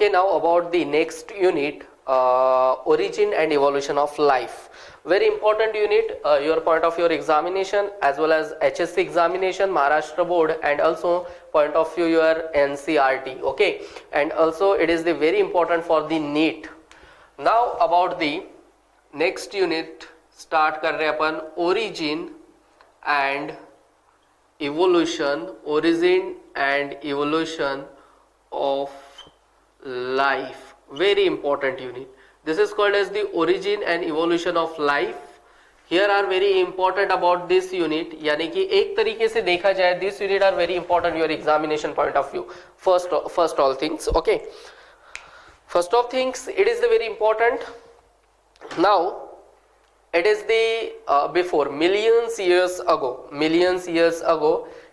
Okay, now about the next unit, origin and evolution of life. Very important unit, your point of your examination as well as HSC examination, Maharashtra board, and also point of view your NCRT. Okay, and also it is the very important for the NEET. Now about the next unit, start कर रहे अपन origin and evolution, origin and evolution of life. Very important unit. This is called as the origin and evolution of life. Here are very important about this unit. यानी कि एक तरीके से देखा जाए this unit are very important your examination point of view. First all things. Okay. First of things, it is the very important. Now it is the before millions years ago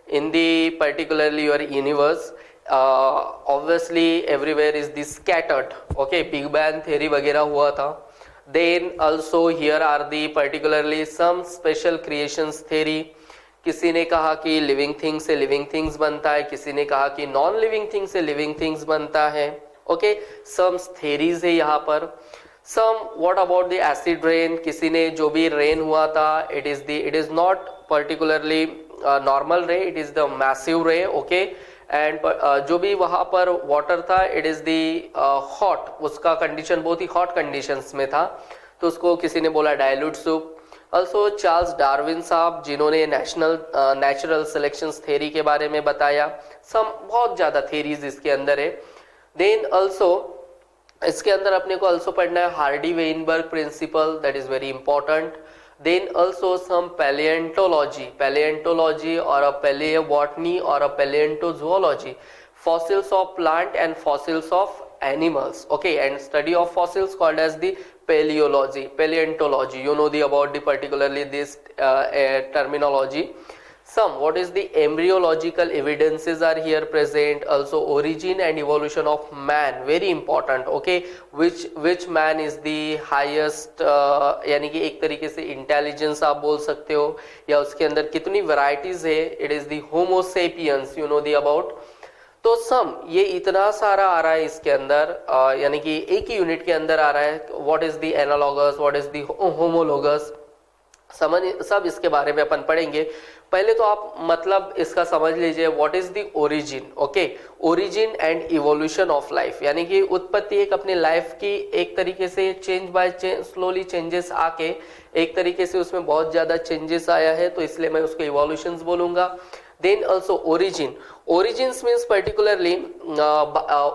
in the particularly your universe, obviously everywhere is this scattered. Okay, Big Bang theory वगैरह हुआ था. Then also here are the particularly some special creations theory. किसी ने कहा कि living things से living things बनता है, किसी ने कहा कि नॉन लिविंग थिंग्स से लिविंग थिंग्स बनता है. ओके, सम थेरीज है यहाँ पर. Some what about the acid rain, किसी ने जो भी रेन हुआ था it is not particularly normal rain, it is the massive rain. Okay, and जो भी वहां पर वाटर था इट इज द हॉट, उसका कंडीशन बहुत ही हॉट कंडीशंस में था, तो उसको किसी ने बोला dilute soup. Also Charles Darwin साहब जिन्होंने नेचुरल सिलेक्शन थेरी के बारे में बताया. सम बहुत ज्यादा थेरीज इसके अंदर है. देन ऑल्सो इसके अंदर अपने को ऑल्सो पढ़ना है Hardy Weinberg principle, that is very important. Then also some paleontology और अ पैलियोबॉटनी और अ पैलिएंटोजूलॉजी, fossils of plant and fossils of animals. Okay, and study of fossils called as the paleontology. You know the about the particularly this terminology. Some what is the embryological evidences are here present. Also origin and evolution of man, very important. Okay, which man is the highest, यानी कि एक तरीके से intelligence आप बोल सकते हो, या उसके अंदर कितनी वैरायटीज है. It is the homo sapiens, you know the about. तो सम ये इतना सारा आ रहा है इसके अंदर, यानी कि एक ही यूनिट के अंदर आ रहा है. What is the analogous, what is the homologous, सब इसके बारे में अपन पढ़ेंगे. पहले तो आप मतलब इसका समझ लीजिए what is the origin. Okay, origin and evolution of life, यानी कि उत्पत्ति एक अपने लाइफ की एक तरीके से चेंज बाय स्लोली चेंजेस आके एक तरीके से उसमें बहुत ज्यादा चेंजेस आया है, तो इसलिए मैं उसको इवोल्यूशंस बोलूंगा. Then also origin, origins means particularly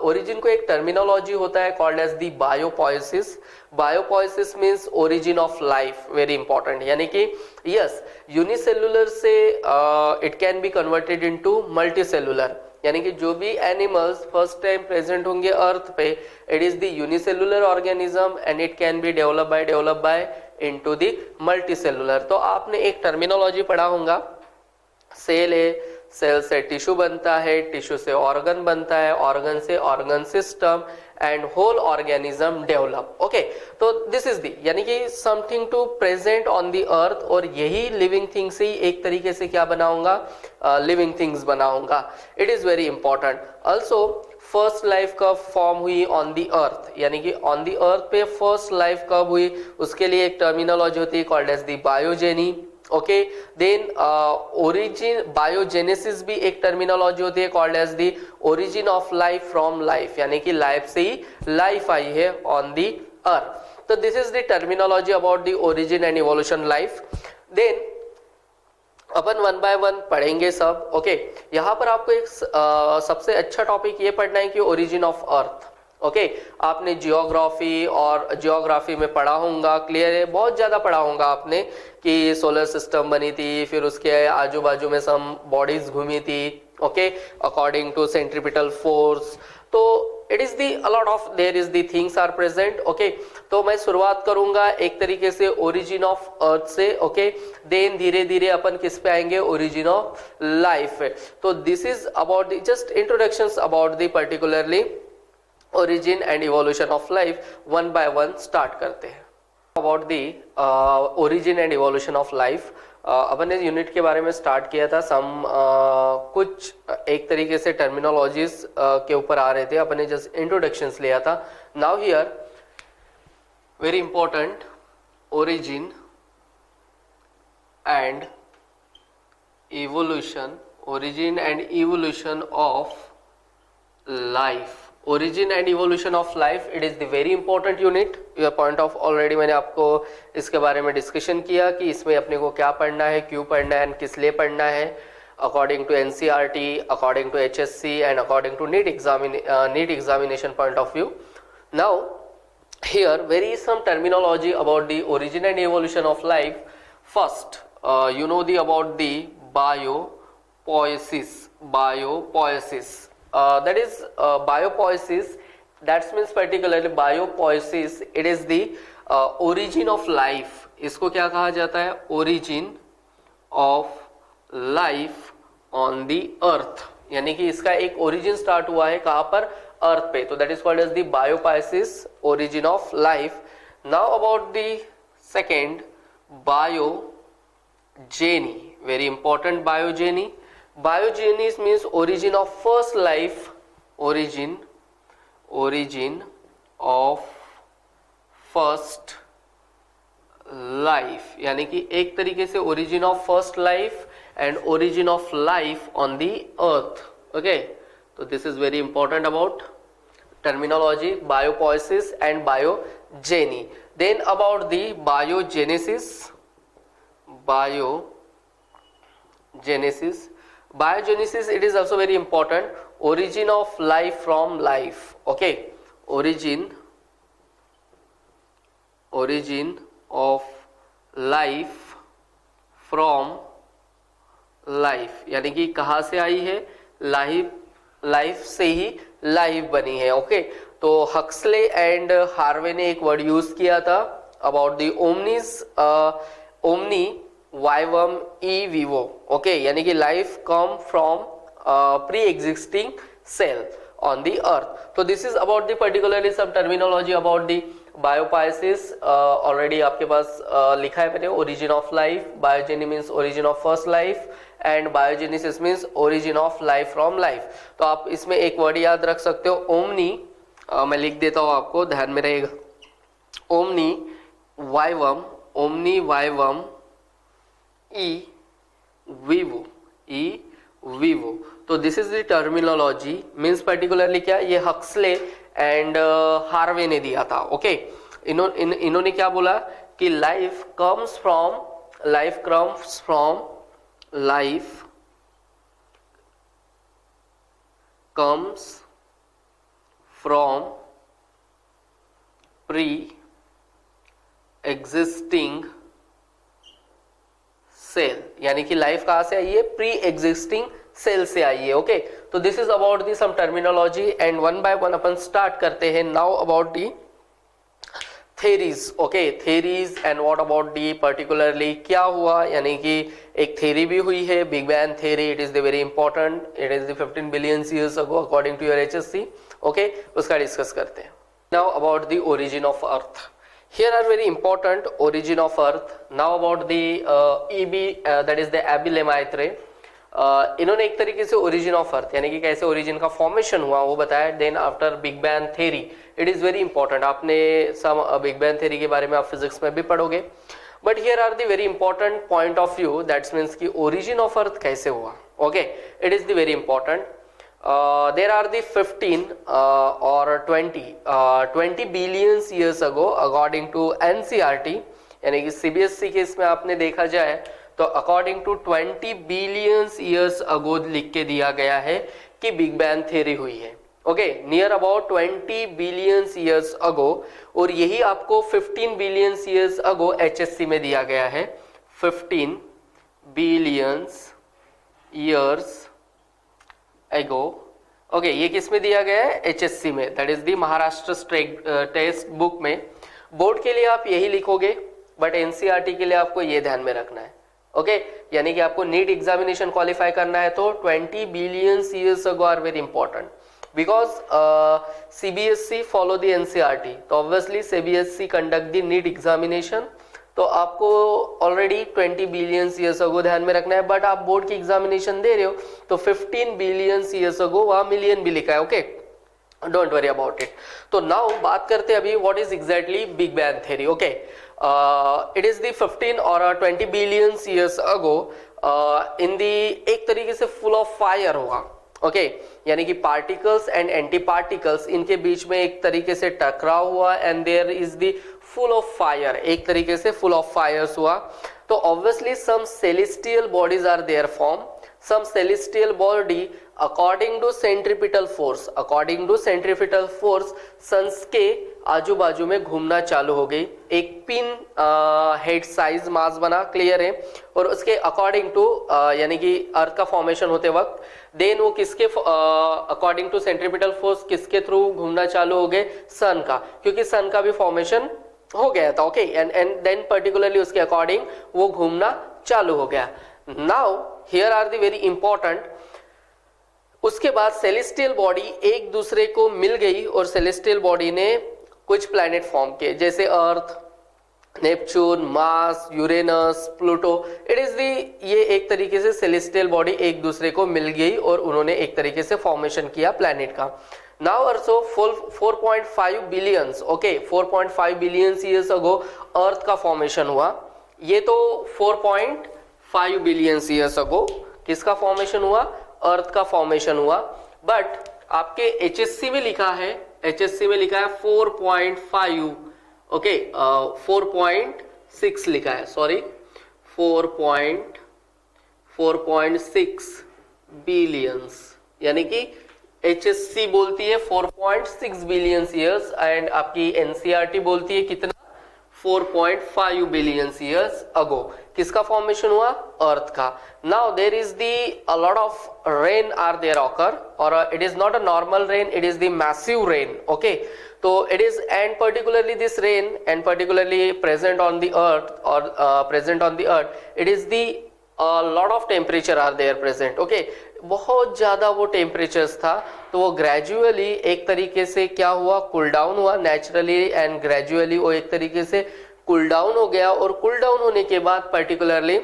origin को एक टर्मिनोलॉजी होता है called as the biopoiesis. Biopoiesis means origin of life, very important. यानी कि यस यूनिसेलुलर से it can be converted into multicellular, यानी कि जो भी एनिमल्स फर्स्ट टाइम प्रेजेंट होंगे अर्थ पे, it is the unicellular organism and it can be develop by into the multicellular. तो आपने एक टर्मिनोलॉजी पढ़ा होगा, सेल है, सेल से टिश्यू बनता है, टिश्यू से ऑर्गन बनता है, ऑर्गन से organ system and whole organism develop. Okay, तो दिस इज दी, यानी कि something to present on the earth, और यही लिविंग थिंग्स से ही एक तरीके से क्या बनाऊंगा, लिविंग थिंग्स बनाऊंगा. It is very important. Also first life कब फॉर्म हुई ऑन दी अर्थ, यानी कि ऑन दी अर्थ पे फर्स्ट लाइफ कब हुई, उसके लिए एक टर्मिनोलॉजी होती है called as the biogeny. Okay, then origin, biogenesis भी एक टर्मिनोलॉजी होती है called as the origin of life from life, यानी कि लाइफ से ही लाइफ आई है ऑन दी अर्थ. तो this is the terminology about the origin and evolution life. Then अपन वन बाय वन पढ़ेंगे सब. ओके, यहाँ पर आपको एक सबसे अच्छा टॉपिक ये पढ़ना है कि ओरिजिन ऑफ अर्थ. ओके, आपने जियोग्राफी में पढ़ा होगा, क्लियर है, बहुत ज्यादा पढ़ा होगा आपने कि सोलर सिस्टम बनी थी, फिर उसके आजू बाजू में सम बॉडीज घूमी थी. Okay, according to centripetal force. तो it is the a lot of there is the things are present. Okay, तो मैं शुरुआत करूंगा एक तरीके से ओरिजिन ऑफ अर्थ से. ओके, देन धीरे धीरे अपन किस पे आएंगे, ओरिजिन ऑफ लाइफ. तो this is about the just introductions about the particularly origin and evolution of life. One by one start करते हैं. About the origin and evolution of life. अपन ने यूनिट के बारे में स्टार्ट किया था, सम कुछ एक तरीके से टर्मिनोलॉजीज के ऊपर आ रहे थे, अपन ने जस्ट इंट्रोडक्शंस लिया था। Now here very important, origin and evolution, origin and evolution of life, origin and evolution of life, it is the very important unit। your point of already मैंने आपको इसके बारे में डिस्कशन किया कि इसमें अपने को क्या पढ़ना है, क्यों पढ़ना है, किस लिए पढ़ना है, according to NCERT, according to HSC and according to NEET examination point of view. Now here there is some terminology about the origin and evolution of life। first you know the about the biopoiesis, that is biopoiesis, that means particularly biopoiesis, it is the origin of life। इसको क्या कहा जाता है? origin of life on the earth, यानी कि इसका एक origin start हुआ है कहाँ पर? अर्थ पे, तो that is called as the biopoiesis, origin of life। now about the second, biogeny, very important, biogeny। biogeny means origin of first life, origin of first life, यानी कि एक तरीके से origin of first life and origin of life on the earth। okay, so this is very important about terminology, biopoiesis and biogeny। then about the biogenesis, biogenesis it is also very important, origin of life from life। okay, origin of life from life, यानी कि कहाँ से आई है? Life से ही life बनी है। Okay, तो Huxley and Harvey ने एक वर्ड यूज किया था अबाउट दी ओमनी वाइवम ई विवो। ओके, यानी कि life come from pre existing cell on the earth. तो this is about the particularly some terminology about the biopoiesis. Already आपके पास लिखा है मैंने, origin of life, biogeny means origin of first life and biogenesis means origin of life from life. तो आप इसमें एक वर्ड याद रख सकते हो, ओमनी, मैं लिख देता हूं आपको, ध्यान में रहेगा, ओमनी वाइवम ई विवो। तो this is the terminology, means particularly क्या, ये हक्सले एंड हार्वे ने दिया था। ओके, इन्होंने क्या बोला कि life comes from pre existing cell, यानी कि लाइफ कहां से आई है? प्री एग्जिस्टिंग सेल से आई है। ओके, तो this is about the some terminology and one by one अपन स्टार्ट करते हैं। Now about the theories. Okay, theories and what about the particularly क्या हुआ, यानी कि एक थेरी भी हुई है, big bang theory. It is the very important, it is the 15 billion years ago according to your HSC। Okay, उसका discuss करते हैं। Now about the origin of earth, here are very important origin of earth। now about the that is the Abby Lemaitre। इन्होंने एक तरीके से origin of अर्थ, यानी कि कैसे ओरिजिन का फॉर्मेशन हुआ वो बताया। Then after big bang theory, it is very important, आपने सम बिग बैंग थ्योरी के बारे में आप फिजिक्स में भी पढ़ोगे, but here are the very important point of view, that's means कि ओरिजिन ऑफ अर्थ कैसे हुआ। Okay, it is the very important. there are the 15 or 20 billion years ago according to NCERT, यानी कि CBSE के इसमें आपने देखा जाए तो according to 20 billion years ago लिख के दिया गया है कि बिग बैंग थ्योरी हुई है। Okay, near about 20 billion years अगो, और यही आपको 15 बिलियन ईयर्स अगो HSC में दिया गया है। 15 बिलियन ईयर्स एगो। ओके, ये किस में दिया गया है? HSC में, that is the Maharashtra text book में। बोर्ड के लिए आप यही लिखोगे, बट NCERT के लिए आपको ये ध्यान में रखना है। ओके, यानी कि आपको नीट एग्जामिनेशन क्वालिफाई करना है तो 20 billion years ago are very important. because CBSE follow the NCERT, तो obviously CBSE conduct the NEET examination, तो आपको ऑलरेडी 20 बिलियन ईयर्स अगो ध्यान में रखना है, बट आप बोर्ड की एग्जामिनेशन दे रहे हो तो 15 बिलियन ईयर्स अगो वहां मिलियन भी लिखा है, okay, don't worry about it. तो नाउ बात करते हैं अभी what is exactly big bang theory, okay. It is the 15 और 20 बिलियन ईयर्स अगो इन दी, एक तरीके से फुल ऑफ फायर होगा, ओके, यानी कि पार्टिकल्स एंड एंटी पार्टिकल्स इनके बीच में एक तरीके से टकराव हुआ and there is the full of fire, एक तरीके से फुल ऑफ फायर्स हुआ। तो obviously some celestial bodies are there form, some celestial body according to centripetal force, according to centripetal force suns के आजू बाजू में घूमना चालू हो गई, एक पिन हेड साइज मास बना, क्लियर है, और उसके अकॉर्डिंग टू यानी कि अर्थ का फॉर्मेशन होते वक्त देन वो किसके अकॉर्डिंग टू सेंट्रीपिटल फोर्स किसके थ्रू घूमना चालू हो गए, सन का, क्योंकि सन का भी फॉर्मेशन हो गया था, ओके, एंड देन पर्टिकुलरली उसके अकॉर्डिंग वो घूमना चालू हो गया। Now here are the very important, उसके बाद सेलेस्टियल बॉडी एक दूसरे को मिल गई और सेलेस्टियल बॉडी ने कुछ प्लैनेट फॉर्म किए, जैसे earth, Neptune, Mars, Uranus, Pluto, it is the, ये एक तरीके से सेलेस्टियल बॉडी एक दूसरे को मिल गई और उन्होंने एक तरीके से फॉर्मेशन किया प्लैनेट का। Now also 4.5 billions, okay, 4.5 billion years ago earth का फॉर्मेशन हुआ, ये तो 4.5 बिलियन ईयर्स अगो किसका फॉर्मेशन हुआ, अर्थ का फॉर्मेशन हुआ, बट आपके HSC में लिखा है, HSC में लिखा है 4.5, ओके, 4.6 लिखा है, सॉरी 4.6 बिलियंस, यानी कि HSC बोलती है 4.6 बिलियन ईयर्स एंड आपकी NCERT बोलती है कितना, 4.5 बिलियन ईयर्स अगो किसका फॉर्मेशन हुआ, अर्थ का। Now there is the a lot of rain are there occur, और it is not a normal rain, it is the massive rain, okay, तो it is, and particularly this rain and particularly present on the earth, और present on the earth, it is the lot of temperature are there present, okay, बहुत ज्यादा वो temperatures था, तो वो gradually एक तरीके से क्या हुआ, कूल डाउन हुआ नेचुरली एंड ग्रेजुअली वो एक तरीके से कूल डाउन हो गया, और कूल डाउन होने के बाद पर्टिकुलरली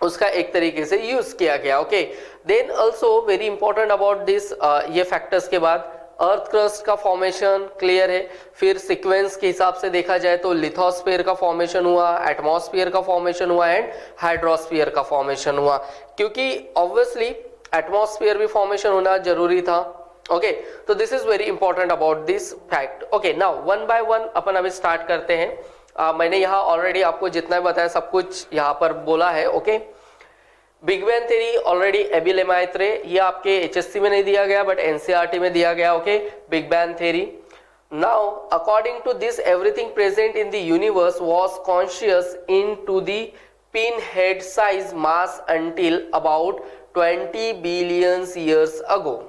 उसका एक तरीके से यूज किया गया, okay. Then also very important about this, ये फैक्टर्स के बाद अर्थ क्रस्ट का फॉर्मेशन क्लियर है, फिर सीक्वेंस के हिसाब से देखा जाए तो लिथोस्फीयर का फॉर्मेशन हुआ, एटमॉस्फेयर का फॉर्मेशन हुआ एंड हाइड्रोस्फीयर का फॉर्मेशन हुआ, क्योंकि ऑब्वियसली एटमॉस्फेयर भी फॉर्मेशन होना जरूरी था, ओके, तो this is very important about this fact, okay. Now one by one अपन अभी स्टार्ट करते हैं। मैंने यहाँ ऑलरेडी आपको जितना भी बताया सब कुछ यहाँ पर बोला है, okay. Big bang theory already Abbe Lemaitre, ये आपके HSC में नहीं दिया गया बट NCERT में दिया गया, okay, big bang theory. Now according to this everything present in the universe was conscious into the pin head size mass until about 20 billion years ago,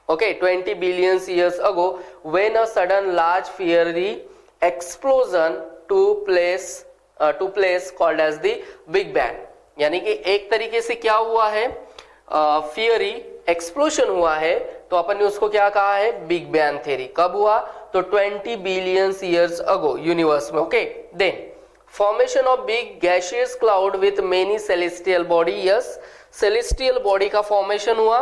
okay, 20 billion years ago when a sudden large fiery explosion took place called as the Big Bang, यानी कि एक तरीके से क्या हुआ है, fiery explosion हुआ है, तो अपन ने उसको क्या कहा है, बिग बैंग थ्योरी। कब हुआ, तो 20 बिलियन ईयर्स अगो यूनिवर्स में, okay. Then formation of big gaseous cloud with many celestial body, yes, celestial body का फॉर्मेशन हुआ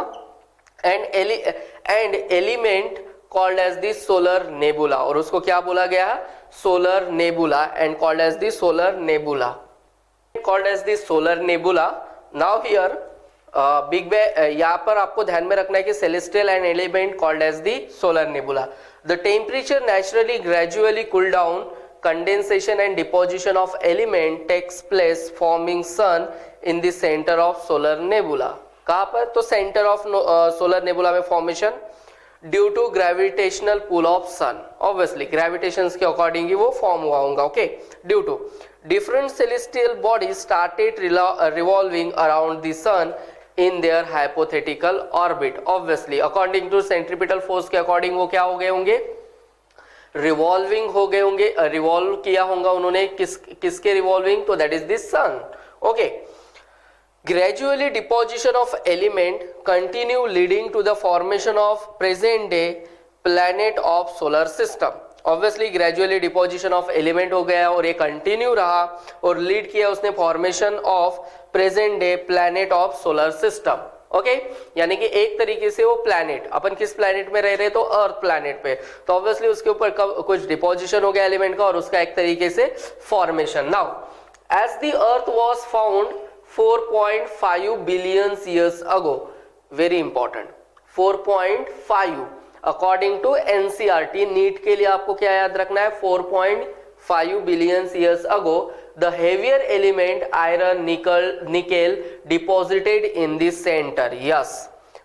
and element called as the solar nebula, और उसको क्या बोला गया, solar nebula, and called as the solar nebula, called as the solar nebula. Now here big bang, यहाँ पर आपको ध्यान में रखना है कि celestial and element called as the solar nebula. The temperature naturally gradually cool down, condensation and deposition of element takes place forming sun in the center of solar nebula। कहाँ पर, तो सेंटर ऑफ सोलर नेबुला में formation due to gravitational pull of sun, obviously gravitation के according ही वो form हुआ होगा, okay. Due to different celestial bodies started revolving around the sun in their hypothetical orbit, obviously according to centripetal force के according वो क्या हो गए होंगे, रिवॉल्विंग हो गए होंगे, रिवॉल्व किया होगा उन्होंने, किसके रिवॉल्विंग, तो that is the sun, okay. gradually deposition of element continue leading to the formation of present day planet of solar system. Obviously gradually deposition of element हो गया और ये कंटिन्यू रहा और लीड किया उसने formation of present day planet of solar system. Okay यानी कि एक तरीके से वो प्लैनेट, अपन किस प्लैनेट में रह रहे तो अर्थ प्लैनेट पे, तो ऑब्वियसली उसके ऊपर कुछ डिपोजिशन हो गया एलिमेंट का और उसका एक तरीके से formation. Now as the earth was found 4.5 billion years ago, very important, 4.5 according to NCERT. NEET के लिए आपको क्या याद रखना है, 4.5 billion years ago the heavier element iron nickel deposited in the center. yes,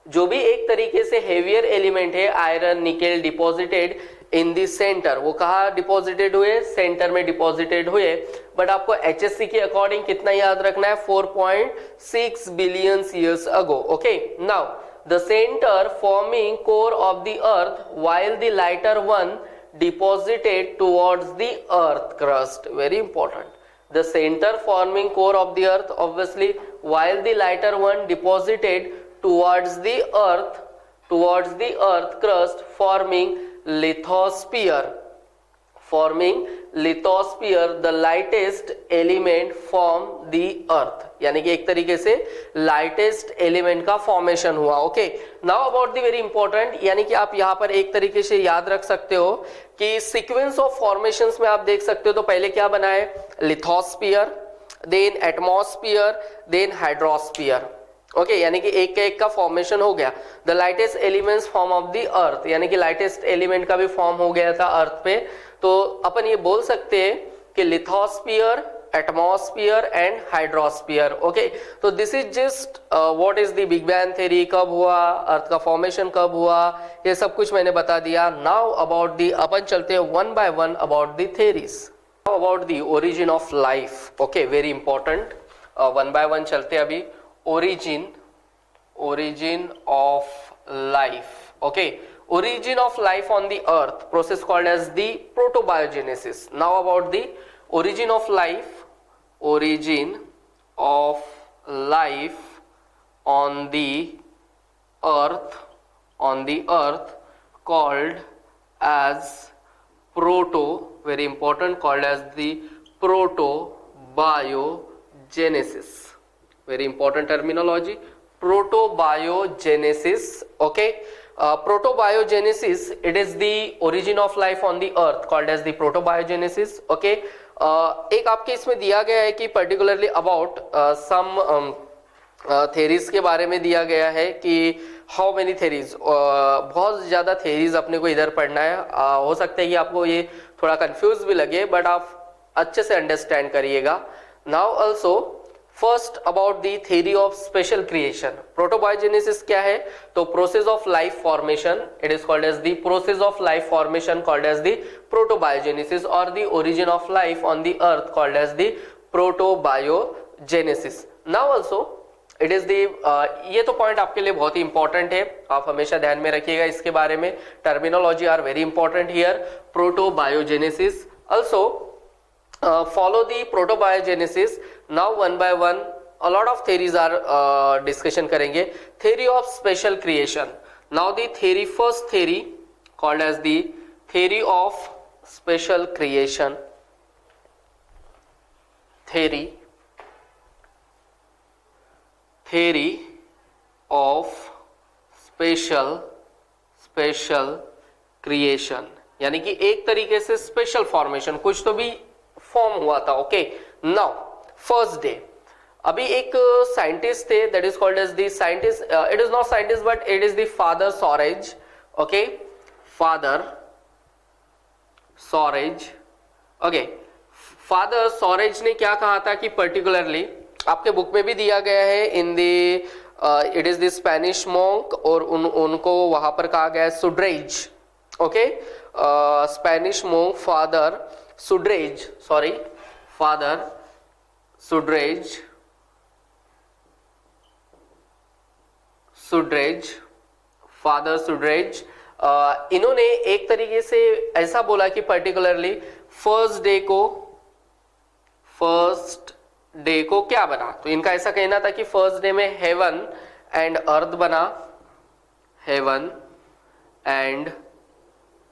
जो भी एक तरीके से हेवियर एलिमेंट है iron nickel deposited in the centre, वो कहा डिपॉजिटेड हुए, सेंटर में डिपॉजिटेड हुए. बट आपको एचएससी के अकॉर्डिंग कितना याद रखना है, 4.6 billion years ago. Okay now the center forming core of the earth while the lighter one deposited towards the earth crust. Very important, the center forming core of the earth obviously while the lighter one deposited towards the earth crust forming lithosphere. The lightest element from the earth, यानी कि एक तरीके से lightest element का formation हुआ. Okay now about the very important, यानी कि आप यहाँ पर एक तरीके से याद रख सकते हो कि सीक्वेंस ऑफ फॉर्मेशंस में आप देख सकते हो. तो पहले क्या बना है, lithosphere, then atmosphere, then hydrosphere. Okay यानी कि एक का फॉर्मेशन हो गया. The lightest elements form of the earth, यानी कि लाइटेस्ट एलिमेंट का भी फॉर्म हो गया था अर्थ पे. तो अपन ये बोल सकते हैं कि lithosphere, atmosphere and hydrosphere. Okay तो this is just what is the big bang theory, कब हुआ, अर्थ का फॉर्मेशन कब हुआ, ये सब कुछ मैंने बता दिया. नाउ अबाउट द, अपन चलते हैं one by one about the theories. Now about the origin of life. Okay very important, one by one चलते हैं अभी. origin of life. Okay, origin of life on the earth, process called as the protobiogenesis. Now about the origin of life on the earth called as very important, called as the protobiogenesis. Very important terminology, protobiogenesis. Okay, protobiogenesis, it is the origin of life on the earth called as the protobiogenesis. Okay, एक आपके इसमें दिया गया है कि particularly about some theories के बारे में दिया गया है कि हाउ मेनी थेरीज, बहुत ज़्यादा थेरीज अपने को इधर पढ़ना है. हो सकता है कि आपको ये थोड़ा कंफ्यूज भी लगे, बट आप अच्छे से अंडरस्टैंड करिएगा. Now also first about the theory of special creation. Protobiogenesis क्या है, तो process of life formation, it is called as the process of life formation called as the protobiogenesis, और the origin of life on the earth called as the protobiogenesis. Now also it is the, ये तो point आपके लिए बहुत ही important है, आप हमेशा ध्यान में रखिएगा इसके बारे में. Terminology are very important here. Protobiogenesis also follow the protobiogenesis. Now one by one a lot of theories are discussion करेंगे. Theory of special creation. Now the theory, first theory called as the theory of special creation. Theory of special creation, यानी कि एक तरीके से special formation, कुछ तो भी form हुआ था. ओके नाउ फर्स्ट डे, अभी एक साइंटिस्ट थे, that is called as the scientist, it is not scientist but it is the father Suarez. Okay father Suarez. Okay father Suarez ने क्या कहा था कि पर्टिकुलरली आपके बुक में भी दिया गया है in the, it is the Spanish monk, और उनको वहां पर कहा गया है Suarez. Okay Spanish monk father Sudrege, Father Sudrege, इन्होंने एक तरीके से ऐसा बोला कि पर्टिकुलरली फर्स्ट डे को क्या बना, तो इनका ऐसा कहना था कि फर्स्ट डे में हेवन एंड अर्थ बना, हेवन एंड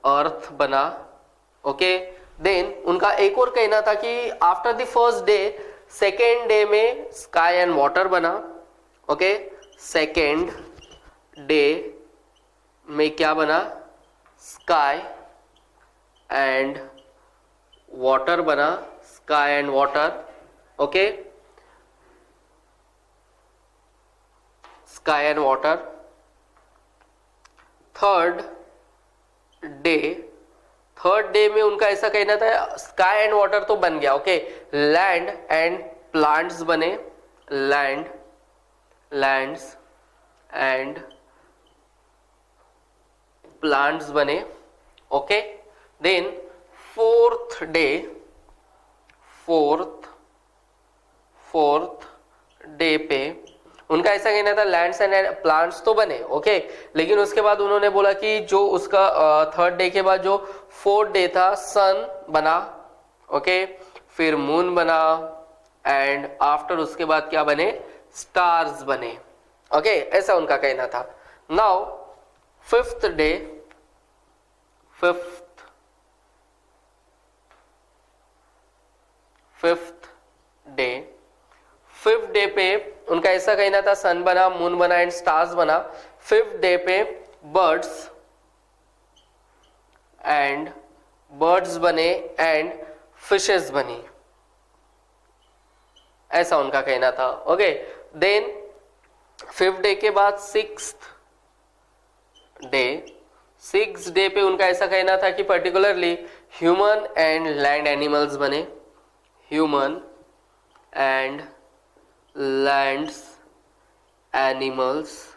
अर्थ बना, ओके। देन उनका एक और कहना था कि after the first day second day में स्काई एंड वाटर बना, ओके। सेकेंड डे में क्या बना, स्काई एंड वाटर बना, sky and water, okay, sky and water. Third day में उनका ऐसा कहना था स्काई एंड वाटर तो बन गया, ओके, लैंड एंड प्लांट्स बने, लैंड्स एंड प्लांट्स बने, ओके। देन फोर्थ डे पे उनका ऐसा कहना था लैंड्स एंड प्लांट्स तो बने, ओके, लेकिन उसके बाद उन्होंने बोला कि जो उसका थर्ड डे के बाद जो फोर्थ डे था सन बना, ओके, फिर मून बना एंड आफ्टर उसके बाद क्या बने, स्टार्स बने, ओके, ऐसा उनका कहना था। नाउ फिफ्थ डे पे उनका ऐसा कहना था सन बना, मून बना एंड स्टार्स बना। फिफ्थ डे पे बर्ड्स बने एंड फिशेस बनी, ऐसा उनका कहना था, ओके। देन फिफ्थ डे के बाद सिक्स्थ डे पे उनका ऐसा कहना था कि particularly human and land animals बने, human and lands animals,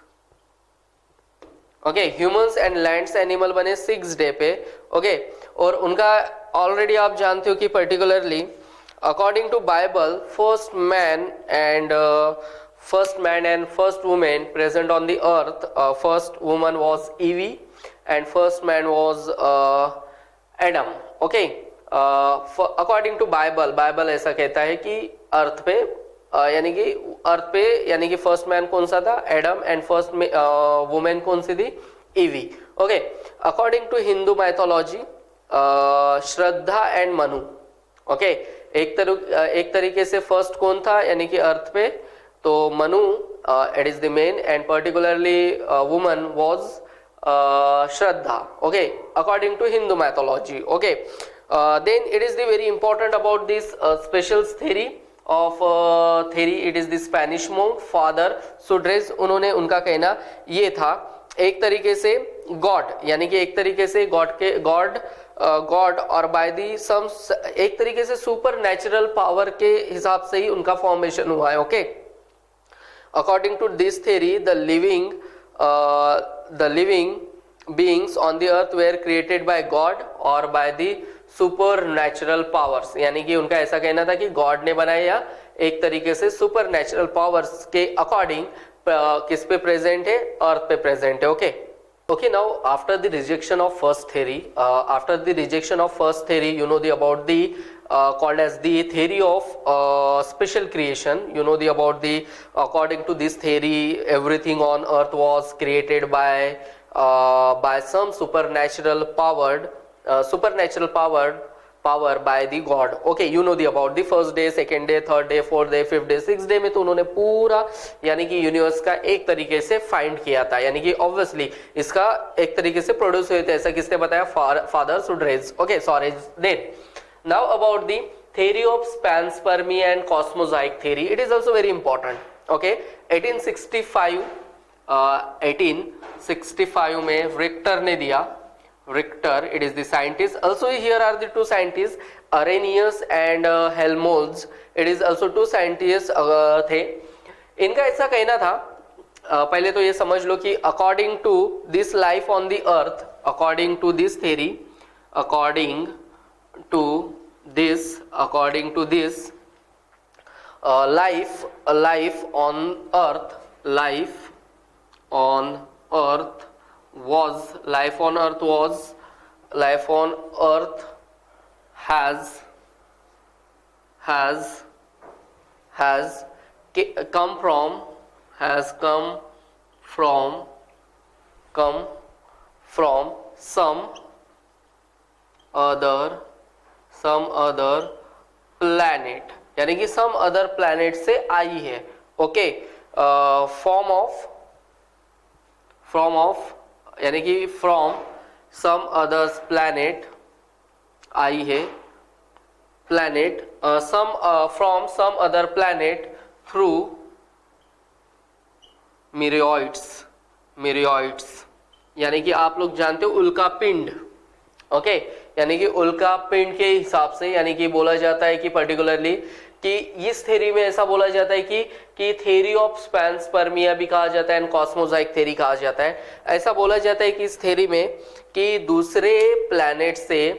okay, humans and lands animal बने सिक्स डे पे, ओके। और उनका ऑलरेडी आप जानते हो कि particularly according to Bible first man and first woman present on the earth, first woman was Eve and first man was Adam, okay. According to Bible ऐसा कहता है कि अर्थ पे यानी कि फर्स्ट मैन कौन सा था, एडम, एंड फर्स्ट वुमेन कौन सी थी, Eve, okay. According to Hindu mythology Shraddha and Manu, okay, एक तरीके से फर्स्ट कौन था यानी कि अर्थ पे, तो Manu it is the man and particularly woman was Shraddha, okay, according to Hindu mythology, okay. Then it is the very important about this special theory of it is the Spanish monk father Suarez. उनका कहना ये था एक तरीके से God यानी कि एक तरीके से गॉड और बाय दी सम एक तरीके से सुपर नेचुरल पावर के हिसाब से ही उनका फॉर्मेशन हुआ है, okay. According to this theory, the living beings on the earth were created by God or by the supernatural powers, यानी कि उनका ऐसा कहना था कि गॉड ने बनाया एक तरीके से सुपर नेचुरल पावर्स के अकॉर्डिंग किस पे प्रेजेंट है, अर्थ पे प्रेजेंट है, okay. Okay, now after the rejection of first theory, you know about the called as the theory of special creation. You know about the according to this theory, everything on earth was created by some supernatural power by the God. Okay, you know about the first day, second day, third day, fourth day, fifth day, sixth day में तो उन्होंने पूरा यानी कि universe का एक तरीके से फाइंड किया था, यानी कि ऑब्वियसली इसका एक तरीके से प्रोड्यूस हुए थे, ऐसा किसने बताया, father Suarez, okay, Suarez. Then now about the theory of panspermia and cosmosaic theory, it is also very important, okay। 1865 में रिक्टर ने दिया, Richter, it is the scientist. Also here are the two scientists, Arrhenius and Helmholtz. It is also two scientists थे। इनका ऐसा कहना था, पहले तो ये समझ लो कि according to this life on the earth, according to this theory, according to this life on earth has come from some other planet, यानी कि some other planet से आई है. ओके, फ्रॉम ऑफ यानी कि फ्रॉम सम अदर्स प्लैनेट आई है, planet from some other planet through meteoroids, यानी कि आप लोग जानते हो उल्का पिंड. ओके, यानी कि उल्का पिंड के हिसाब से, यानी कि बोला जाता है कि पर्टिकुलरली कि इस थ्योरी में ऐसा बोला जाता है कि थ्योरी ऑफ स्पैनस्पर्मिया भी कहा जाता है एंड कॉस्मोजाइक थ्योरी कहा जाता है. ऐसा बोला जाता है कि इस थ्योरी में कि दूसरे प्लैनेट से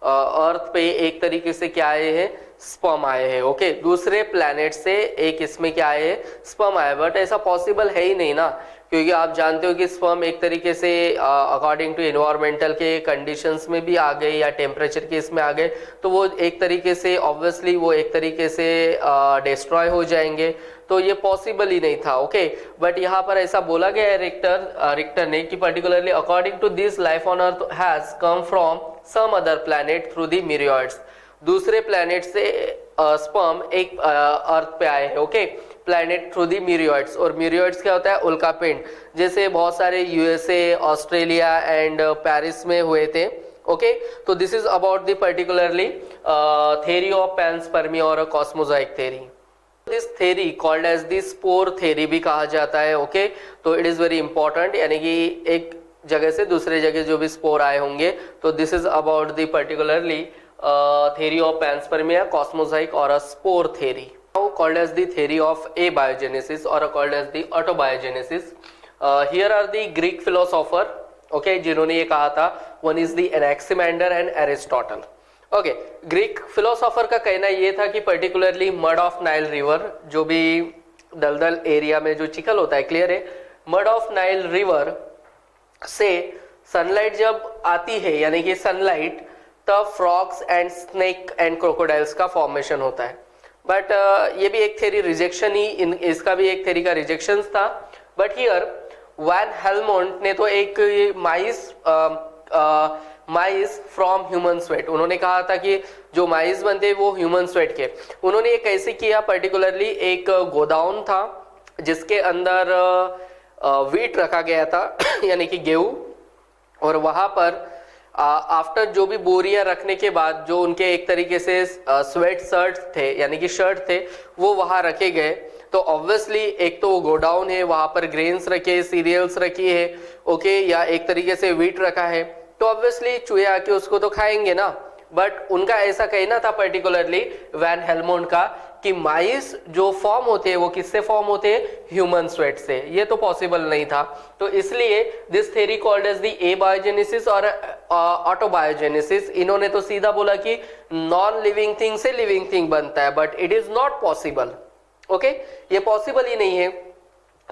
अर्थ पे एक तरीके से क्या आए हैं, स्पर्म आए हैं. ओके, दूसरे प्लैनेट से एक इसमें क्या आए हैं, स्पर्म आए. बट ऐसा पॉसिबल है ही नहीं ना, क्योंकि आप जानते हो कि स्पर्म एक तरीके से अकॉर्डिंग टू एनवायरमेंटल के कंडीशंस में भी आ गए या टेम्परेचर के इसमें आ गए, तो वो एक तरीके से ऑब्वियसली वो एक तरीके से डिस्ट्रॉय हो जाएंगे. तो ये पॉसिबल ही नहीं था. ओके, बट यहाँ पर ऐसा बोला गया है रिक्टर ने कि particularly according to this life on earth has come from some other planet through the meteoroids. दूसरे प्लैनेट से स्पर्म एक अर्थ पे आए हैं. Okay, planet through the meteoroids. और मीरियोइड्स क्या होता है, उल्का पिंड. जैसे बहुत सारे यूएसए, ऑस्ट्रेलिया एंड पेरिस में हुए थे. ओके, तो this is about the particularly theory of panspermia और cosmozoic theory. This theory called as the spore theory भी कहा जाता है. ओके, तो इट इज वेरी इंपॉर्टेंट, यानी कि एक जगह से दूसरे जगह जो भी स्पोर आए होंगे, तो this is about the particularly theory of panspermia, cosmosaic or a spore theory. Now called as the theory of abiogenesis or called as the autobiogenesis. Here are the Greek philosopher, okay, जिन्होंने ये कहा था. One is the Anaximander and Aristotle. Okay, Greek philosopher का कहना ये था कि particularly mud of Nile river, जो भी दलदल एरिया में जो चिकल होता है, क्लियर है, मड ऑफ नाइल रिवर से सनलाइट जब आती है, यानी कि सनलाइट, तब frogs and snake and crocodiles का फॉर्मेशन होता है. बट ये भी एक थ्योरी रिजेक्शन ही, इसका भी एक थ्योरी का रिजेक्शन था. बट हियर वैन हेलमोंट ने तो एक माइस फ्रॉम ह्यूमन स्वेट, उन्होंने कहा था कि जो माइस बनते वो ह्यूमन स्वेट के. उन्होंने ये कैसे किया, पर्टिकुलरली एक गोदाउन था जिसके अंदर वीट रखा गया था यानी कि गेहूं, और वहां पर आफ्टर जो भी बोरियां रखने के बाद जो उनके एक तरीके से स्वेट शर्ट थे, यानी कि शर्ट थे, वो वहां रखे गए. तो ऑब्वियसली एक तो वो गोडाउन है, वहां पर ग्रेन्स रखे, सीरियल्स रखी है, ओके, या एक तरीके से वीट रखा है, तो ऑब्वियसली चूहे आके उसको तो खाएंगे ना. बट उनका ऐसा कहना था पर्टिकुलरली वैन हेलमोंट का कि माइस जो फॉर्म होते हैं वो किससे फॉर्म होते हैं, ह्यूमन स्वेट से. ये तो पॉसिबल नहीं था. तो इसलिए this theory called as the abiogenesis और ऑटोबायोजेनेसिस. इन्होंने तो सीधा बोला कि नॉन लिविंग थिंग से लिविंग थिंग बनता है, but it is not possible. Okay, ये पॉसिबल ही नहीं है.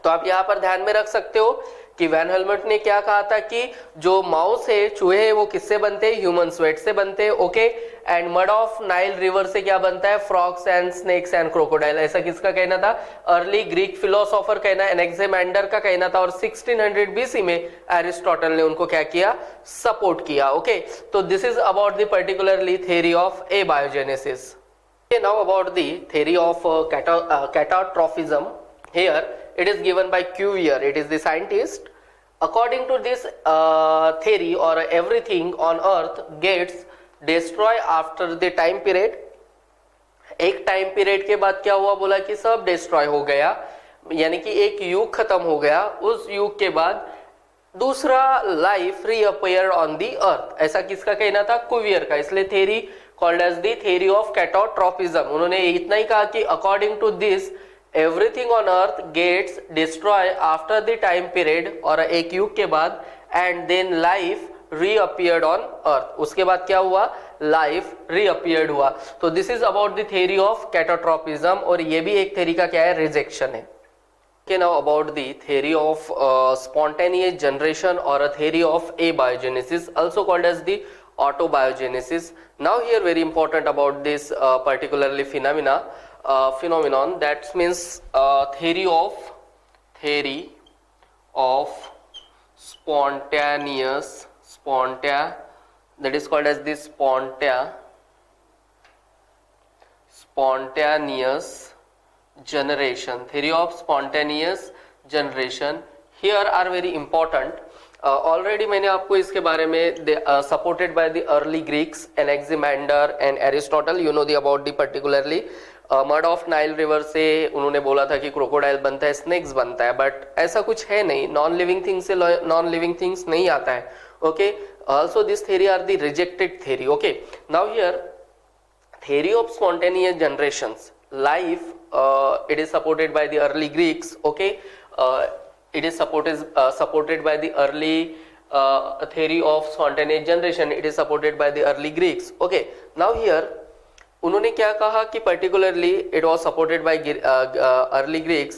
तो आप यहाँ पर ध्यान में रख सकते हो कि वैन हेलमोंट ने क्या कहा था कि जो माउस है, चूहे है, वो किससे बनते हैं, ह्यूमन स्वेट से बनते हैं. Okay, and mud of Nile river से क्या बनता है, frogs and snakes and crocodile. ऐसा किसका कहना था, अर्ली ग्रीक फिलोसोफर कहना, एनेक्सिमैंडर का कहना था. और 1600 बीसी में एरिस्टोटल ने उनको क्या किया, सपोर्ट किया. ओके, तो this is about the particularly theory of abiogenesis. Now about the theory of catastrophism. Here it is given by Cuvier. It is the scientist. According to this theory, or everything on earth gets destroyed after the time period. एक time period के बाद क्या हुआ, बोला कि सब destroy हो गया, यानी कि एक युग खत्म हो गया. उस युग के बाद दूसरा life reappear on the earth. ऐसा किसका कहना था, कुवियर का. इसलिए theory called as the theory of catastrophism. उन्होंने इतना ही कहा कि according to this everything on earth gets destroyed after the time period, और एक युग के बाद, and then life reappeared on earth. उसके बाद क्या हुआ, life reappeared हुआ. तो this is about the theory of catastrophism, और ये भी एक theory का क्या है, rejection है. Okay, now about the theory of spontaneous generation or a theory of abiogenesis, also called as the autobiogenesis. Now here very important about this particularly phenomena. phenomenon, that means theory of spontaneous that is called as the spontaneous generation. Theory of spontaneous generation here are very important. Already मैंने आपको इसके बारे में supported by the early Greeks, Anaximander and Aristotle. You know the about the particularly mud of Nile river से उन्होंने बोला था कि क्रोकोडाइल बनता है, स्नेक्स बनता है, बट ऐसा कुछ है नहीं. नॉन लिविंग थिंग्स से नॉन लिविंग थिंग्स नहीं आता है. Okay, also this theory are the rejected theory. Okay, now here theory of spontaneous generations life, it is supported by the early Greeks. Okay, it is supported by the early theory of spontaneous generation. It is supported by the early Greeks. Okay, now here उन्होंने क्या कहा कि particularly it was supported by early Greeks.